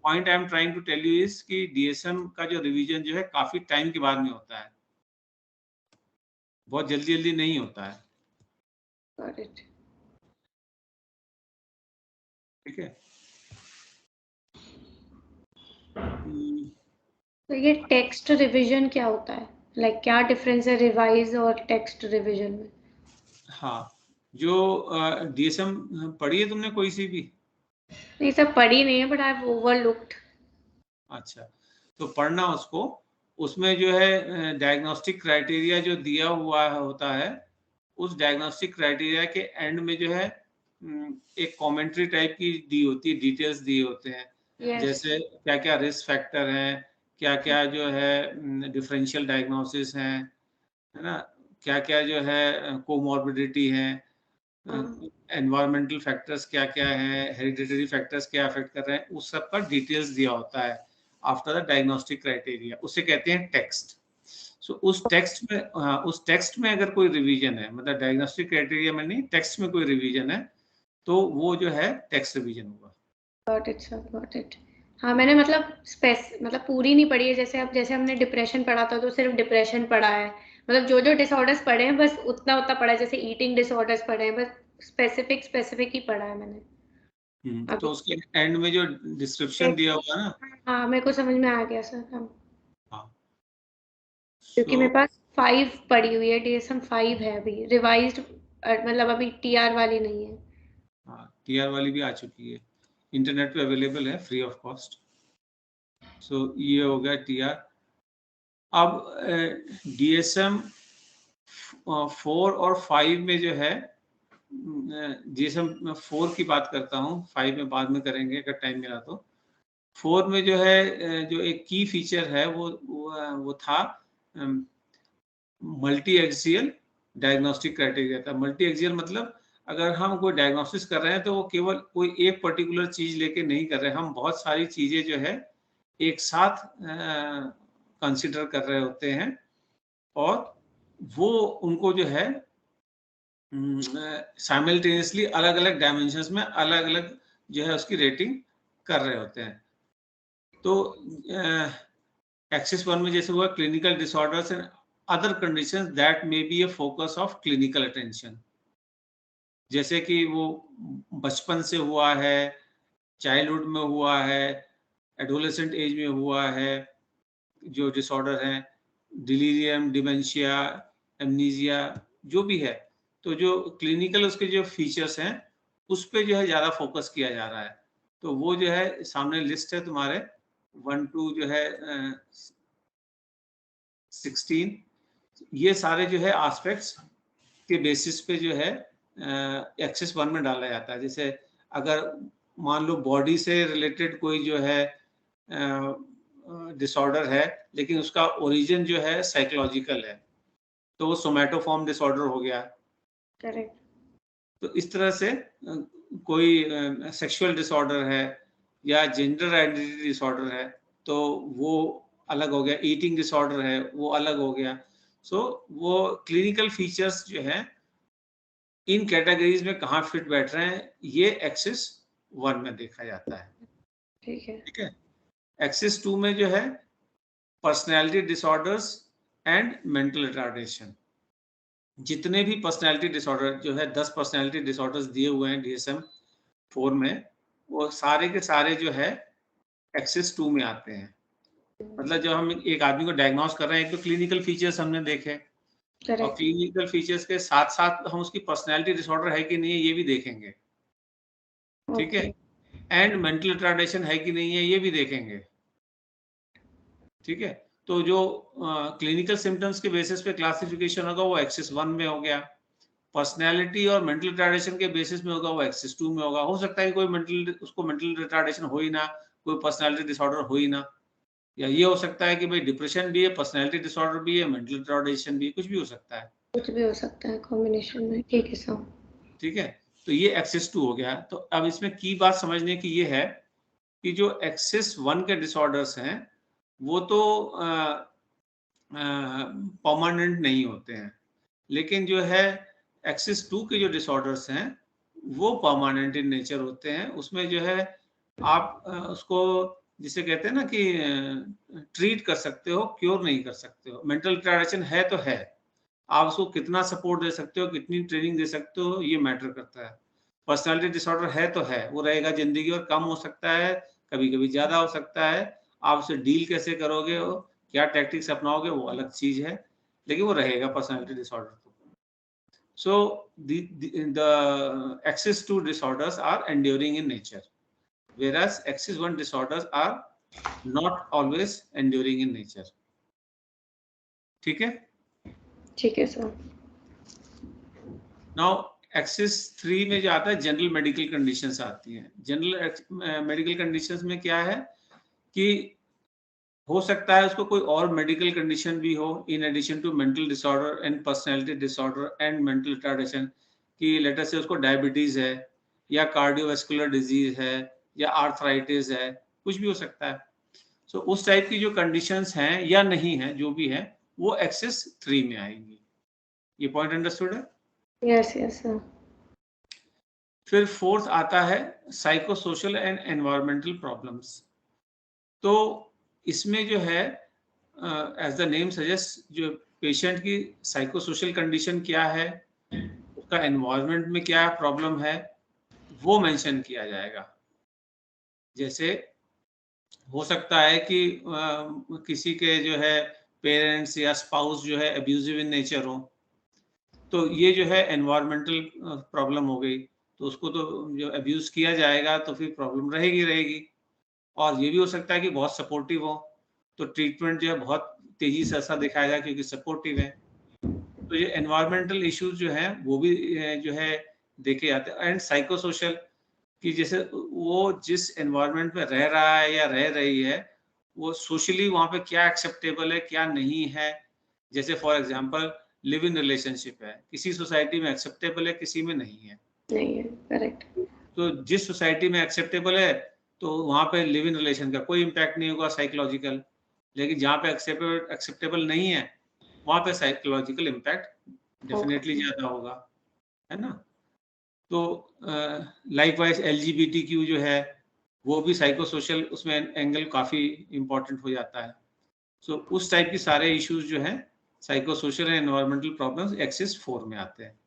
point I am trying to tell you is कि DSM का जो रिवीजन जो है काफी टाइम के बाद में होता है, बहुत जल्दी जल्दी नहीं होता है। ठीक है। तो ये टेक्स्ट रिवीजन क्या होता है? लाइक क्या डिफरेंस है रिवाइज और टेक्स्ट रिवीजन में? हाँ, जो DSM पढ़ी है तुमने कोई सी भी? नहीं सब पढ़ी नहीं है, बट आई हैव ओवरलुक्ड। अच्छा, तो पढ़ना उसको। उसमें जो है डायग्नोस्टिक क्राइटेरिया जो दिया हुआ होता है, उस डायग्नोस्टिक क्राइटेरिया के एंड में जो है एक कमेंट्री टाइप की दी होती है, डिटेल्स दिए होते हैं। जैसे क्या क्या रिस्क फैक्टर हैं, क्या क्या जो है डिफरेंशियल डायग्नोसिस हैं, है ना, क्या क्या जो है कोमॉर्बिडिटी है, एनवायरमेंटल फैक्टर्स क्या क्या हैं, हेरिडिटरी फैक्टर्स क्या अफेक्ट कर रहे हैं, उस सब का डिटेल्स दिया होता है आफ्टर द डायग्नोस्टिक क्राइटेरिया। उसे कहते हैं टेक्स्ट। सो उस टेक्स्ट में अगर कोई रिवीजन है, मतलब डायग्नोस्टिक क्राइटेरिया में नहीं, टेक्स्ट में कोई रिवीजन है, तो वो जो है टेक्स्ट रिवीजन होगा। Got it sir, got it. हाँ मैंने मतलब पूरी नहीं पढ़ी है। जैसे हमने डिप्रेशन पढ़ा था तो सिर्फ डिप्रेशन पढ़ा है, मतलब जो डिसऑर्डर्स पढ़े हैं बस उतना उतना पढ़ा है, जैसे ईटिंग डिसऑर्डर्स पढ़े हैं, बस स्पेसिफिक ही पढ़ा है मैंने तो अभी। उसके एंड में जो डिस्क्रिप्शन दिया हुआ ना, हाँ, मेरे को समझ में आ गया सर। हाँ, हाँ, क्योंकि सो मेरे पास 5 पड़ी हुई है, DSM 5 है अभी रिवाइज्ड, मतलब अभी TR वाली नहीं है। हाँ, TR वाली भी आ चुकी है, इंटरनेट पे अवेलेबल है फ्री ऑफ कॉस्ट। सो ये हो गया TR। अब DSM 4 और 5 में जो है, DSM 4 की बात करता हूँ, 5 में बाद में करेंगे अगर टाइम मिला तो। 4 में जो है जो एक की फीचर है वो था मल्टी एक्सियल डायग्नोस्टिक क्राइटेरिया था। मल्टी एक्सियल मतलब अगर हम कोई डायग्नोसिस कर रहे हैं तो वो केवल कोई एक पर्टिकुलर चीज लेके नहीं कर रहे, हम बहुत सारी चीजें जो है एक साथ कंसिडर कर रहे होते हैं, और वो उनको जो है साइमल्टेनियसली अलग अलग डायमेंशंस में अलग अलग जो है उसकी रेटिंग कर रहे होते हैं। तो एक्सिस 1 में जैसे हुआ clinical disorders and other conditions that may be A focus of clinical attention, जैसे कि वो बचपन से हुआ है, चाइल्डहुड में हुआ है, एडोलेसेंट एज में हुआ है, जो डिसऑर्डर हैं, डिलीरियम, डिमेंशिया, एमनीजिया, जो भी है, तो जो क्लिनिकल उसके जो फीचर्स हैं उस पे जो है ज़्यादा फोकस किया जा रहा है। तो वो जो है सामने लिस्ट है तुम्हारे 1 टू जो है 16, ये सारे जो है एस्पेक्ट्स के बेसिस पे जो है एक्सिस 1 में डाला जाता है। जैसे अगर मान लो बॉडी से रिलेटेड कोई जो है डिसऑर्डर है, लेकिन उसका ओरिजिन जो है साइकोलॉजिकल है, तो वो सोमैटोफॉर्म डिसऑर्डर हो गया। करेक्ट। तो इस तरह से कोई सेक्सुअल डिसऑर्डर है या जेंडर आइडेंटिटी डिसऑर्डर है तो वो अलग हो गया, ईटिंग डिसऑर्डर है वो अलग हो गया। सो वो क्लिनिकल फीचर्स जो है इन कैटेगरीज में कहाँ फिट बैठ रहे हैं, ये एक्सिस 1 में देखा जाता है। ठीक है। ठीक है। एक्सिस 2 में जो है personality disorders and mental retardation, जितने भी पर्सनैलिटी डिसऑर्डर जो है 10 पर्सनैलिटी डिसऑर्डर्स दिए हुए हैं DSM 4 में, वो सारे के सारे जो है एक्सिस 2 में आते हैं। मतलब जब हम एक आदमी को डायग्नोस कर रहे हैं, एक तो क्लिनिकल फीचर्स हमने देखे, और करेक्ट। क्लिनिकल फीचर्स के साथ साथ हम उसकी पर्सनैलिटी डिसऑर्डर है कि नहीं है ये भी देखेंगे। ठीक है। ओके। एंड मेंटल रिटार्डेशन है कि नहीं है ये भी देखेंगे। ठीक है। तो जो क्लिनिकल सिम्टम्स के बेसिस पे क्लासिफिकेशन होगा वो एक्सिस 1 में हो गया, पर्सनैलिटी और मेंटल रिटार्डेशन के बेसिस में होगा वो एक्सिस 2 में होगा। हो सकता है कि कोई उसको मेंटल रिटार्डेशन हो ही ना, कोई पर्सनैलिटी डिसऑर्डर हो ही ना, या ये हो सकता है कि भाई डिप्रेशन भी है, पर्सनैलिटी डिसऑर्डर भी है, मेंटल रिटार्डेशन भी है, कुछ भी हो सकता है। कुछ भी हो सकता है कॉम्बिनेशन में। ठीक है सर। ठीक है। तो ये एक्सिस 2 हो गया। तो अब इसमें की बात समझने की ये है कि जो एक्सिस 1 के डिसऑर्डर्स हैं वो तो परमानेंट नहीं होते हैं, लेकिन जो है एक्सिस 2 के जो डिसऑर्डर्स हैं वो परमानेंट इन नेचर होते हैं। उसमें जो है आप उसको जिसे कहते हैं ना कि ट्रीट कर सकते हो, क्योर नहीं कर सकते हो। मेंटल रिटार्डेशन है तो है, आप उसको कितना सपोर्ट दे सकते हो, कितनी ट्रेनिंग दे सकते हो, ये मैटर करता है। पर्सनालिटी डिसऑर्डर है तो है, वो रहेगा जिंदगी और कम हो सकता है, कभी कभी ज्यादा हो सकता है। आप उसे डील कैसे करोगे, वो क्या टैक्टिक्स अपनाओगे वो अलग चीज है, लेकिन वो रहेगा पर्सनालिटी डिसऑर्डर तो। सो the axis 2 disorders are enduring in nature, whereas axis 1 disorders are not always enduring in nature. ठीक है। ठीक है सर। नाउ एक्सिस 3 में जो आता है जनरल मेडिकल कंडीशंस आती हैं। जनरल मेडिकल कंडीशंस में क्या है कि हो सकता है उसको कोई और मेडिकल कंडीशन भी हो in addition to mental disorder and personality disorder and mental retardation, कि लेटर से उसको डायबिटीज है या कार्डियोवास्कुलर डिजीज है या आर्थराइटिस है, कुछ भी हो सकता है। सो उस टाइप की जो कंडीशंस हैं या नहीं है, जो भी है, वो एक्सिस 3 में आएंगी। ये पॉइंट अंडरस्टूड है। Yes yes sir. फिर फोर्थ आता है psycho social and environmental problems. तो इसमें जो है एज द नेम सजेस्ट, जो पेशेंट की साइको सोशल कंडीशन क्या है, उसका एनवायरनमेंट में क्या प्रॉब्लम है, वो मेंशन किया जाएगा। जैसे हो सकता है कि किसी के जो है पेरेंट्स या स्पाउस जो है अब्यूजिव इन नेचर हो, तो ये जो है एनवायरमेंटल प्रॉब्लम हो गई, तो उसको तो जो अब्यूज किया जाएगा तो फिर प्रॉब्लम रहेगी रहेगी। और ये भी हो सकता है कि बहुत सपोर्टिव हो, तो ट्रीटमेंट जो है बहुत तेजी से असर दिखाएगा क्योंकि सपोर्टिव है। तो ये एनवायरमेंटल इश्यूज जो हैं वो भी जो है देखे जाते हैं। एंड साइको सोशल कि जैसे वो जिस एनवायरनमेंट में रह रहा है या रह रही है, वो सोशली वहाँ पे क्या एक्सेप्टेबल है क्या नहीं है। जैसे for example live in relationship है, किसी सोसाइटी में एक्सेप्टेबल है, किसी में नहीं है। नहीं है, करेक्ट। तो जिस सोसाइटी में एक्सेप्टेबल है तो वहाँ पे लिव इन रिलेशन का कोई इम्पैक्ट नहीं होगा साइकोलॉजिकल, लेकिन जहाँ पे एक्सेप्टेबल नहीं है वहाँ पे साइकोलॉजिकल इम्पैक्ट डेफिनेटली ज्यादा होगा, है ना। तो लाइकवाइज LGBTQ जो है वो भी साइको सोशल उसमें एंगल काफी इंपॉर्टेंट हो जाता है। सो उस टाइप की सारे इश्यूज जो हैं psycho social and environmental problems axis 4 में आते हैं।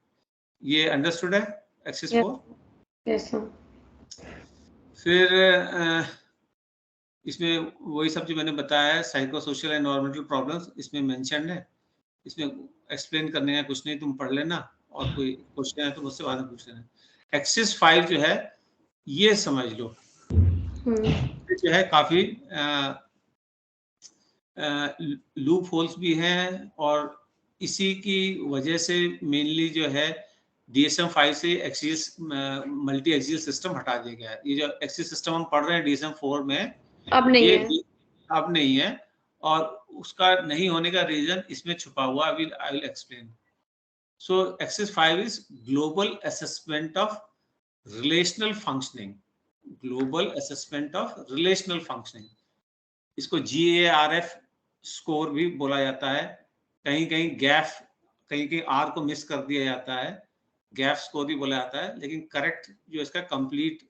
ये अंडरस्टूड है एक्सिस 4? Yes sir. फिर इसमें वही सब जो मैंने बताया है साइको सोशल एनवायरमेंटल प्रॉब्लम्स इसमें मेंशन्ड है। इसमें एक्सप्लेन करने का कुछ नहीं, तुम पढ़ लेना, और कोई क्वेश्चन है तो मुझसे बाद में पूछ लेना। एक्सिस 5 जो है ये समझ लो, जो है काफी लूप होल्स भी हैं, और इसी की वजह से मेनली जो है DSM-5 से एक्सिस मल्टी एक्सिस सिस्टम हटा दिया गया है। ये जो एक्सिस सिस्टम हम पढ़ रहे हैं DSM-4 में अब नहीं है, अब नहीं है, और उसका नहीं होने का रीजन इसमें छुपा हुआ, I will explain. So axis 5 is global assessment of relational functioning, global assessment of relational functioning. इसको GARF स्कोर भी बोला जाता है, कहीं कहीं गैफ, कहीं कहीं R को मिस कर दिया जाता है, गैफ स्कोर भी बोला जाता है, लेकिन करेक्ट जो इसका कंप्लीट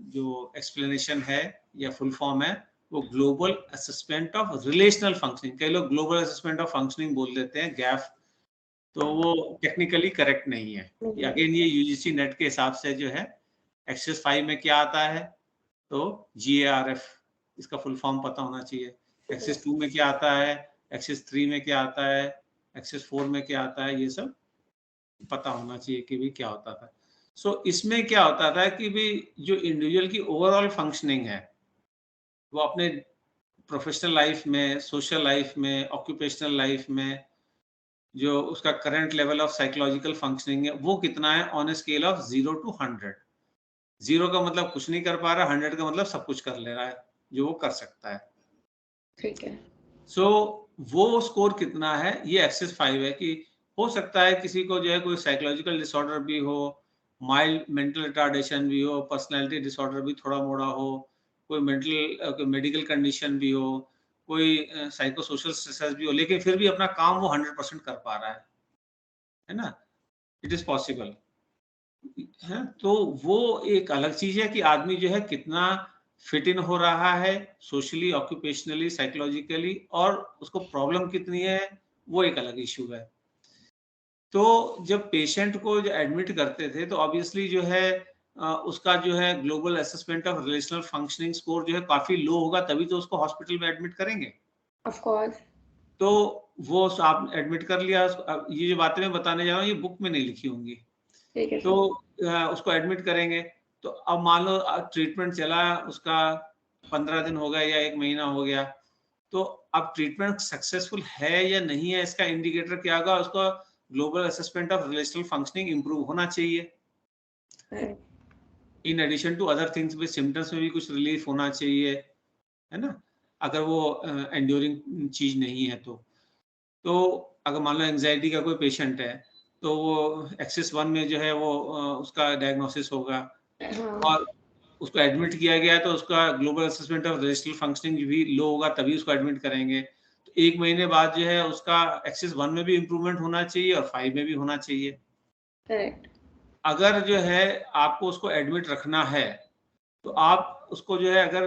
जो एक्सप्लेनेशन है या फुल फॉर्म है वो global assessment of relational functioning. कई लोग ग्लोबल असेसमेंट ऑफ फंक्शनिंग बोल देते हैं गैफ, तो वो टेक्निकली करेक्ट नहीं है। अगेन ये UGC नेट के हिसाब से जो है एक्सिस 5 में क्या आता है, तो GARF इसका फुल फॉर्म पता होना चाहिए। एक्सिस 2 में क्या आता है, एक्सिस 3 में क्या आता है, एक्सिस 4 में क्या आता है, ये सब पता होना चाहिए कि भी क्या होता था। सो इसमें क्या होता था कि भी जो इंडिविजुअल की ओवरऑल फंक्शनिंग है वो अपने प्रोफेशनल लाइफ में, सोशल लाइफ में, ऑक्यूपेशनल लाइफ में जो उसका current level of psychological functioning है वो कितना है on a scale of 0 to 100। 0 का मतलब कुछ नहीं कर पा रहा, 100 का मतलब सब कुछ कर ले रहा है जो वो कर सकता है। ठीक है। सो वो स्कोर कितना है, ये एक्सिस 5 है कि हो सकता है किसी को जो है कोई साइकोलॉजिकल डिसऑर्डर भी हो, माइल्ड मेंटल रिटार्डेशन भी हो, पर्सनालिटी डिसऑर्डर भी थोड़ा मोड़ा हो, कोई मेंटल मेडिकल कंडीशन भी हो, कोई साइको सोशल स्ट्रेसेस भी हो, लेकिन फिर भी अपना काम वो 100% कर पा रहा है ना। इट इज पॉसिबल है। तो वो एक अलग चीज है कि आदमी जो है कितना फिट इन हो रहा है सोशली, ऑक्यूपेशनली, साइकोलॉजिकली, और उसको प्रॉब्लम कितनी है वो एक अलग इशू है। तो जब पेशेंट को जो एडमिट करते थे तो ऑब्वियसली जो है उसका जो है global assessment of relational functioning score जो है काफी लो होगा, तभी तो उसको हॉस्पिटल में एडमिट करेंगे। Of course. तो वो आप एडमिट कर लिया, अब ये जो बातें मैं बताने जा रहा हूँ ये बुक में नहीं लिखी होंगी। ठीक है। तो उसको एडमिट करेंगे, तो अब मान लो ट्रीटमेंट चला उसका 15 दिन हो गया या 1 महीना हो गया, तो अब ट्रीटमेंट सक्सेसफुल है या नहीं है इसका इंडिकेटर क्या होगा, उसका global assessment of relational functioning improve होना चाहिए। In addition to other things भी सिम्टम्स में भी कुछ रिलीफ होना चाहिए, है ना, अगर वो एंड्योरिंग चीज नहीं है तो अगर मान लो एंजाइटी का कोई पेशेंट है तो वो एक्सिस 1 में जो है वो उसका डायग्नोसिस होगा, और उसको एडमिट किया गया है तो उसका global assessment of relational functioning भी लो होगा, तभी उसको एडमिट करेंगे। तो 1 महीने बाद जो है उसका एक्सिस 1 में भी इम्प्रूवमेंट होना चाहिए और 5 में भी होना चाहिए। करेक्ट। अगर जो है आपको उसको एडमिट रखना है तो आप उसको जो है अगर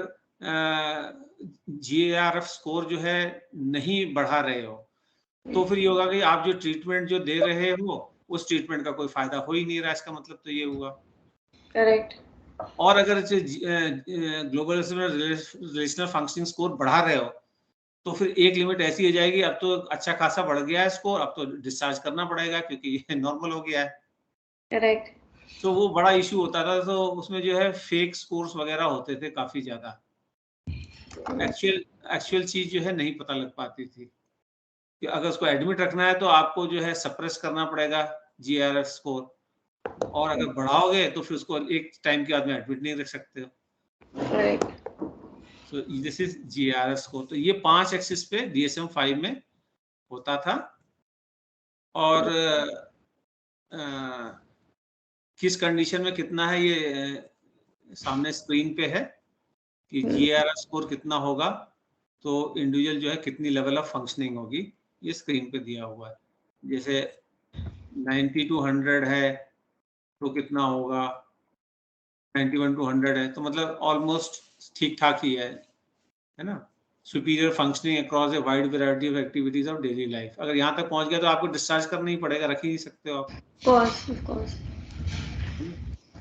GARF स्कोर जो है नहीं बढ़ा रहे हो, तो फिर ये होगा कि आप जो ट्रीटमेंट जो दे रहे हो उस ट्रीटमेंट का कोई फायदा हो ही नहीं रहा, इसका मतलब तो ये हुआ। करेक्ट। और अगर ग्लोबल रिलेशनल फंक्शनिंग स्कोर बढ़ा रहे हो तो फिर एक लिमिट ऐसी हो जाएगी, अब तो अच्छा खासा बढ़ गया है स्कोर, अब तो डिस्चार्ज करना पड़ेगा क्योंकि ये नॉर्मल हो गया है। करेक्ट। तो वो बड़ा इशू होता था, तो उसमें जो है फेक स्कोर्स वगैरह होते थे काफी ज्यादा, एक्चुअल चीज जो है नहीं पता लग पाती थी कि अगर उसको एडमिट रखना है तो आपको जो है सप्रेस करना पड़ेगा GRF स्कोर, और अगर बढ़ाओगे तो फिर उसको एक टाइम के बाद में एडमिट नहीं रख सकते हो। सो दिस इज GRF स्कोर। तो ये 5 एक्सिस पे DSM-5 में होता था, और किस कंडीशन में कितना है ये सामने स्क्रीन पे है कि GRF स्कोर कितना होगा तो इंडिविजुअल जो है कितनी लेवल ऑफ फंक्शनिंग होगी, ये स्क्रीन पे दिया हुआ है। जैसे 90 to 100 है तो कितना होगा, 91 to 100 है तो मतलब ऑलमोस्ट ठीक ठाक ही है ना। Superior functioning across a wide variety of activities of daily life, अगर यहाँ तक पहुंच गया तो आपको डिस्चार्ज करना ही पड़ेगा, रख ही नहीं सकते हो आप। Of course.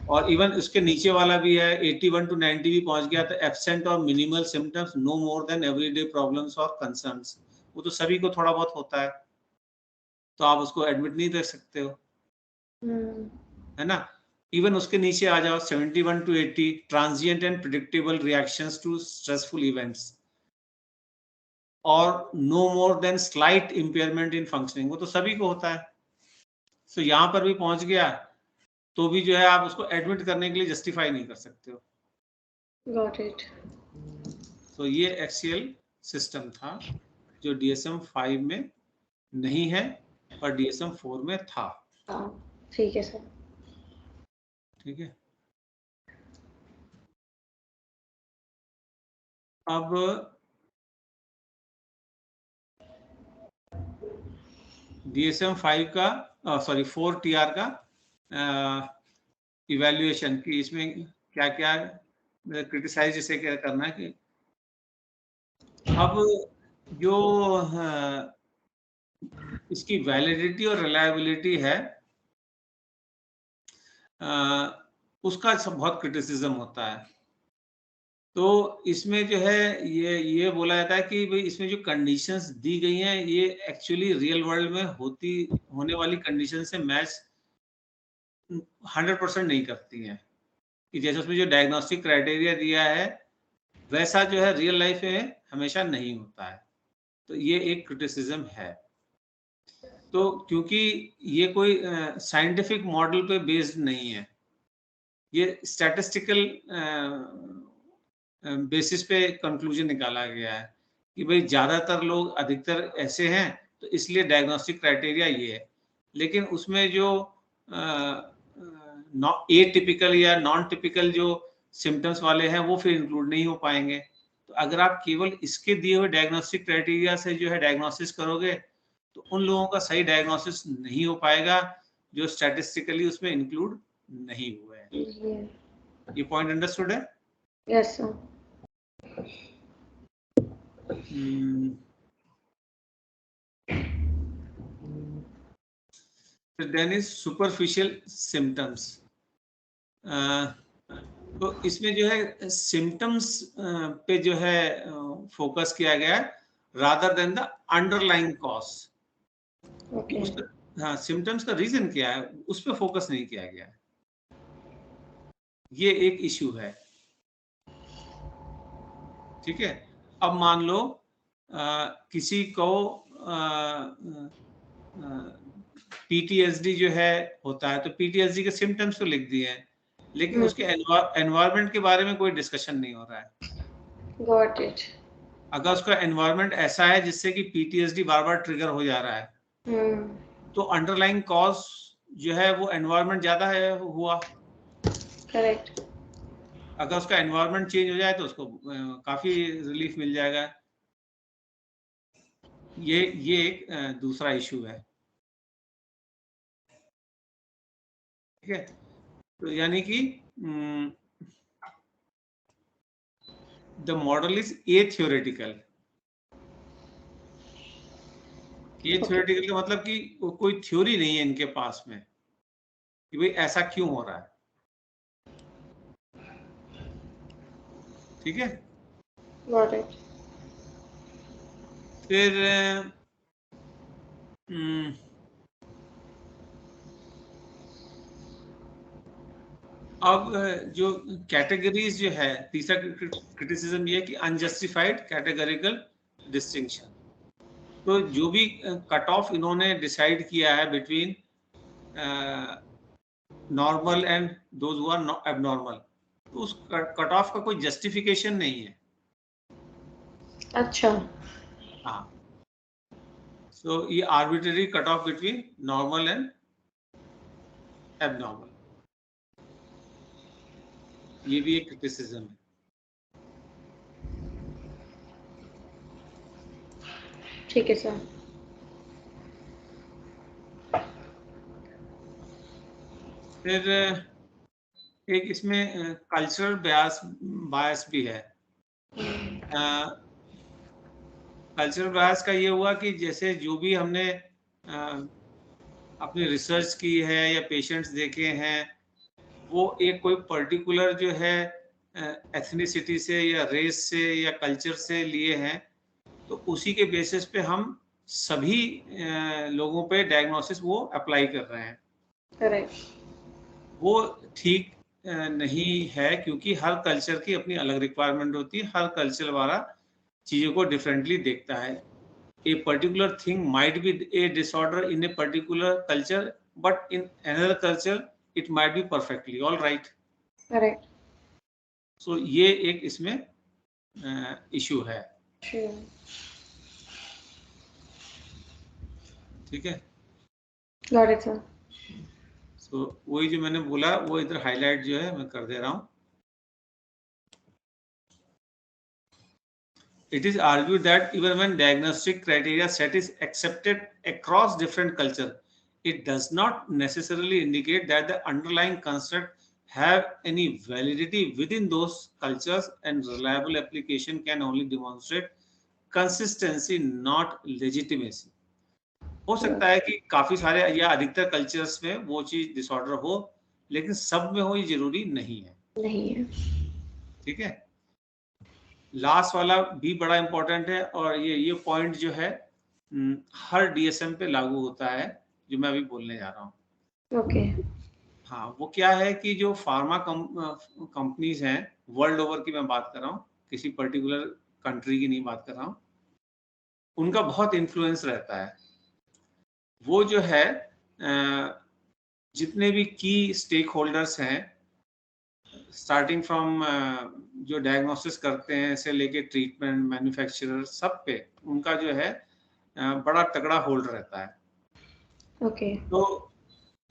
और इवन उसके नीचे वाला भी है, 81 to 90 भी पहुंच गया तो एब्सेंट और minimal symptoms, no more than everyday problems और कंसर्न्स, वो तो सभी को थोड़ा बहुत होता है, तो आप उसको एडमिट नहीं दे सकते हो, है ना। इवन उसके नीचे आ जाओ 71 to 80, transient and predictable reactions to stressful events, और no more than slight impairment in functioning, वो तो सभी को होता है। सो यहाँ पर भी पहुंच गया तो भी जो है आप उसको एडमिट करने के लिए जस्टिफाई नहीं कर सकते हो। Got it. तो ये एक्सियल सिस्टम था जो DSM-5 में नहीं है पर DSM-4 में था। ठीक है सर। ठीक है, अब DSM-5 का 4TR का इवैल्यूएशन की इसमें क्या क्या क्रिटिसाइज इसे क्या करना है कि अब जो इसकी वैलिडिटी और रिलायबिलिटी है उसका सब बहुत क्रिटिसिज्म होता है। तो इसमें जो है ये बोला जाता है कि भाई इसमें जो कंडीशंस दी गई हैं ये एक्चुअली रियल वर्ल्ड में होने वाली कंडीशन से मैच 100% नहीं करती हैं, कि जैसे उसमें जो डायग्नोस्टिक क्राइटेरिया दिया है वैसा जो है रियल लाइफ में हमेशा नहीं होता है, तो ये एक क्रिटिसिज्म है। तो क्योंकि ये कोई साइंटिफिक मॉडल पे बेस्ड नहीं है, ये स्टैटिस्टिकल बेसिस पे कंक्लूजन निकाला गया है कि भाई ज्यादातर लोग अधिकतर ऐसे हैं तो इसलिए डायग्नोस्टिक क्राइटेरिया ये है, लेकिन उसमें जो एटिपिकल या नॉन टिपिकल जो सिम्टम्स वाले हैं वो फिर इंक्लूड नहीं हो पाएंगे। तो अगर आप केवल इसके दिए हुए डायग्नोस्टिक क्राइटेरिया से जो है डायग्नोसिस करोगे तो उन लोगों का सही डायग्नोसिस नहीं हो पाएगा जो स्टैटिस्टिकली उसमें इंक्लूड नहीं हुए हैं। ये पॉइंट अंडरस्टूड है? Yes sir. Then is superficial symptoms. तो इसमें जो है सिम्टम्स पे जो है फोकस किया गया है rather than the underlying cause. हाँ, सिम्टम्स का रीजन क्या है उस पर फोकस नहीं किया गया है, ये एक इश्यू है। ठीक है, अब मान लो किसी को PTSD जो है होता है तो PTSD के सिम्टम्स तो लिख दिए हैं, लेकिन उसके एनवायरनमेंट के बारे में कोई डिस्कशन नहीं हो रहा है। Got it. अगर उसका एनवायरनमेंट ऐसा है जिससे कि PTSD बार बार ट्रिगर हो जा रहा है तो अंडरलाइंग कॉज जो है वो एनवायरनमेंट ज्यादा है हुआ। करेक्ट। अगर उसका एनवायरनमेंट चेंज हो जाए तो उसको काफी रिलीफ मिल जाएगा। ये एक दूसरा इशू है। ठीक है, तो यानी कि the model is atheoretical. atheoretical का मतलब कि कोई थ्योरी नहीं है इनके पास में कि भाई ऐसा क्यों हो रहा है, ठीक है। फिर अब जो कैटेगरीज जो है, तीसरा क्रिटिसिज्म ये है कि अनजस्टिफाइड कैटेगरिकल डिस्टिंक्शन। तो जो भी कट ऑफ इन्होंने डिसाइड किया है between normal and those who are abnormal, तो उस कट ऑफ का कोई जस्टिफिकेशन नहीं है। अच्छा, हाँ, सो ये arbitrary cut off between normal and abnormal, ये भी एक क्रिटिसिज्म है। ठीक है सर। फिर एक इसमें कल्चरल बायस भी है। कल्चरल बायस का ये हुआ कि जैसे जो भी हमने अपनी रिसर्च की है या पेशेंट्स देखे हैं, वो एक कोई पर्टिकुलर जो है एथनिसिटी से या रेस से या कल्चर से लिए हैं, तो उसी के बेसिस पे हम सभी लोगों पे डायग्नोसिस वो अप्लाई कर रहे हैं। करेक्ट। वो ठीक नहीं है, क्योंकि हर कल्चर की अपनी अलग रिक्वायरमेंट होती है, हर कल्चर वाला चीजों को डिफरेंटली देखता है। A particular thing might be a disorder in a particular culture, but in another culture it might be perfectly all right. Correct. So ये एक इसमें इशू है। ठीक है। Got it, sir. So वही जो मैंने बोला वो इधर हाईलाइट जो है मैं कर दे रहा हूँ। It is argued that even when diagnostic criteria set is accepted across different culture, it does not necessarily indicate that the underlying construct have any validity within those cultures, and reliable application can only demonstrate consistency, not legitimacy. हो सकता है कि काफी सारे या अधिकतर cultures में वो चीज डिसऑर्डर हो, लेकिन सब में हो ये जरूरी नहीं है। नहीं है। ठीक है। लास्ट वाला भी बड़ा इंपॉर्टेंट है, और ये पॉइंट जो है हर डीएसएम पे लागू होता है, जो मैं अभी बोलने जा रहा हूँ। ओके। हाँ, वो क्या है कि जो फार्मा कंपनीज हैं, वर्ल्ड ओवर की मैं बात कर रहा हूँ, किसी पर्टिकुलर कंट्री की नहीं बात कर रहा हूँ, उनका बहुत इन्फ्लुएंस रहता है। वो जो है जितने भी की स्टेक होल्डर्स हैं, स्टार्टिंग फ्रॉम जो डायग्नोसिस करते हैं से लेके ट्रीटमेंट, मैन्युफैक्चरर, सब पे उनका जो है बड़ा तगड़ा होल्ड रहता है। ओके। तो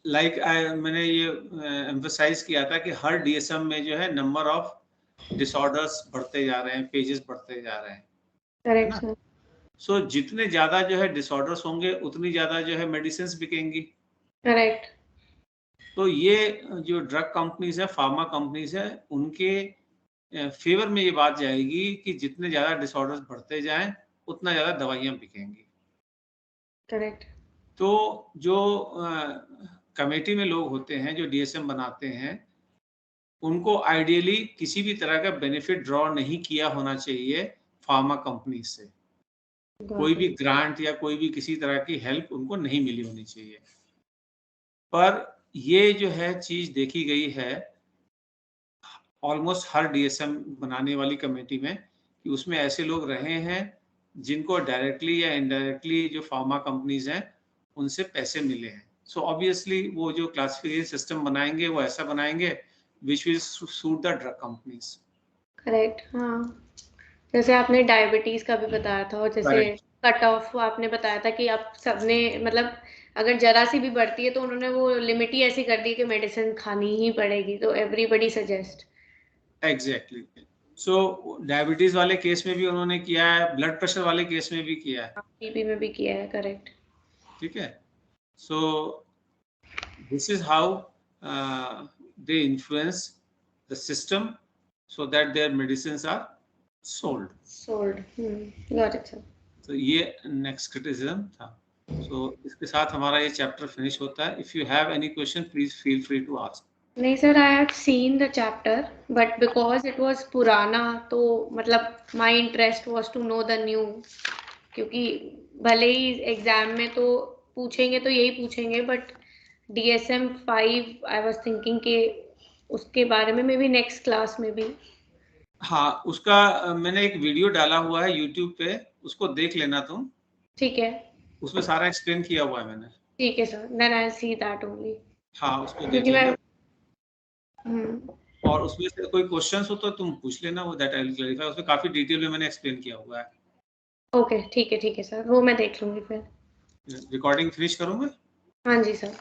लाइक मैंने ये एम्फसाइज किया था कि हर डीएसएम में जो है नंबर ऑफ डिसऑर्डर्स बढ़ते जा रहे हैं, पेजेस बढ़ते जा रहे हैं। Correct sir. सो जितने ज्यादा जो है डिसऑर्डर्स होंगे, उतनी ज्यादा जो है मेडिसिन बिकेंगी। करेक्ट। तो ये जो ड्रग कंपनीज है, फार्मा कंपनीज है, उनके फेवर में ये बात जाएगी कि जितने ज्यादा डिसऑर्डर्स बढ़ते जाएं, उतना ज्यादा दवाइयां बिकेंगी। करेक्ट। तो जो कमेटी में लोग होते हैं, जो डीएसएम बनाते हैं, उनको आइडियली किसी भी तरह का बेनिफिट ड्रॉ नहीं किया होना चाहिए फार्मा कंपनी से। कोई भी ग्रांट या कोई भी किसी तरह की हेल्प उनको नहीं मिली होनी चाहिए। पर ये जो है चीज देखी गई है ऑलमोस्ट हर डीएसएम बनाने वाली कमेटी में, कि उसमें ऐसे लोग रहे हैं जिनको डायरेक्टली या इनडायरेक्टली जो फार्मा कंपनीज हैं उनसे पैसे मिले हैं। सो ऑब्वियसली वो जो क्लासिफिकेशन सिस्टम बनाएंगे वो ऐसा बनाएंगे which will suit the drug companies. Correct. हाँ, जैसे आपने डायबिटीज का भी बताया था, और जैसे कट ऑफ आपने बताया था कि आप सबने मतलब अगर जरा सी भी बढ़ती है तो उन्होंने वो लिमिट ही ऐसी कर दी कि मेडिसिन खानी ही पड़ेगी, तो एवरीबडी सजेस्ट। एग्जैक्टली। सो डायबिटीज वाले केस में भी उन्होंने किया है, ब्लड प्रेशर वाले केस में भी किया है, बीपी में भी किया है। करेक्ट। ठीक है। सो this is how they influence the system so that their medicines are sold. Got it sir. तो ये नेक्स्ट क्रिटिसिज्म था। सो इसके साथ हमारा ये चैप्टर फिनिश होता है। If you have any question please feel free to ask. नहीं sir, I have seen the chapter but because it was पुराना, तो मतलब my interest was to know the new, क्योंकि भले ही एग्जाम में तो पूछेंगे तो यही पूछेंगे, but DSM 5 I was thinking के उसके बारे में मे बी नेक्स्ट क्लास में भी। हाँ, उसका मैंने एक वीडियो डाला हुआ है यूट्यूब पे, उसको देख लेना तुम। ठीक है। उसमें सारा एक्सप्लेन किया हुआ है मैंने। ठीक है sir, then I will see that only. हाँ, उसको देख क्योंकि मैं लेना। और उसमें से कोई क्वेश्चंस हो तो तुम पूछ लेना, वो दैट आई विल क्लैरिफाई। उसमें काफी डिटेल में मैंने एक्सप्लेन किया हुआ है। ओके ठीक है सर, वो मैं देख लूंगी फिर। रिकॉर्डिंग फिनिश करूँ मैं? हाँ जी सर।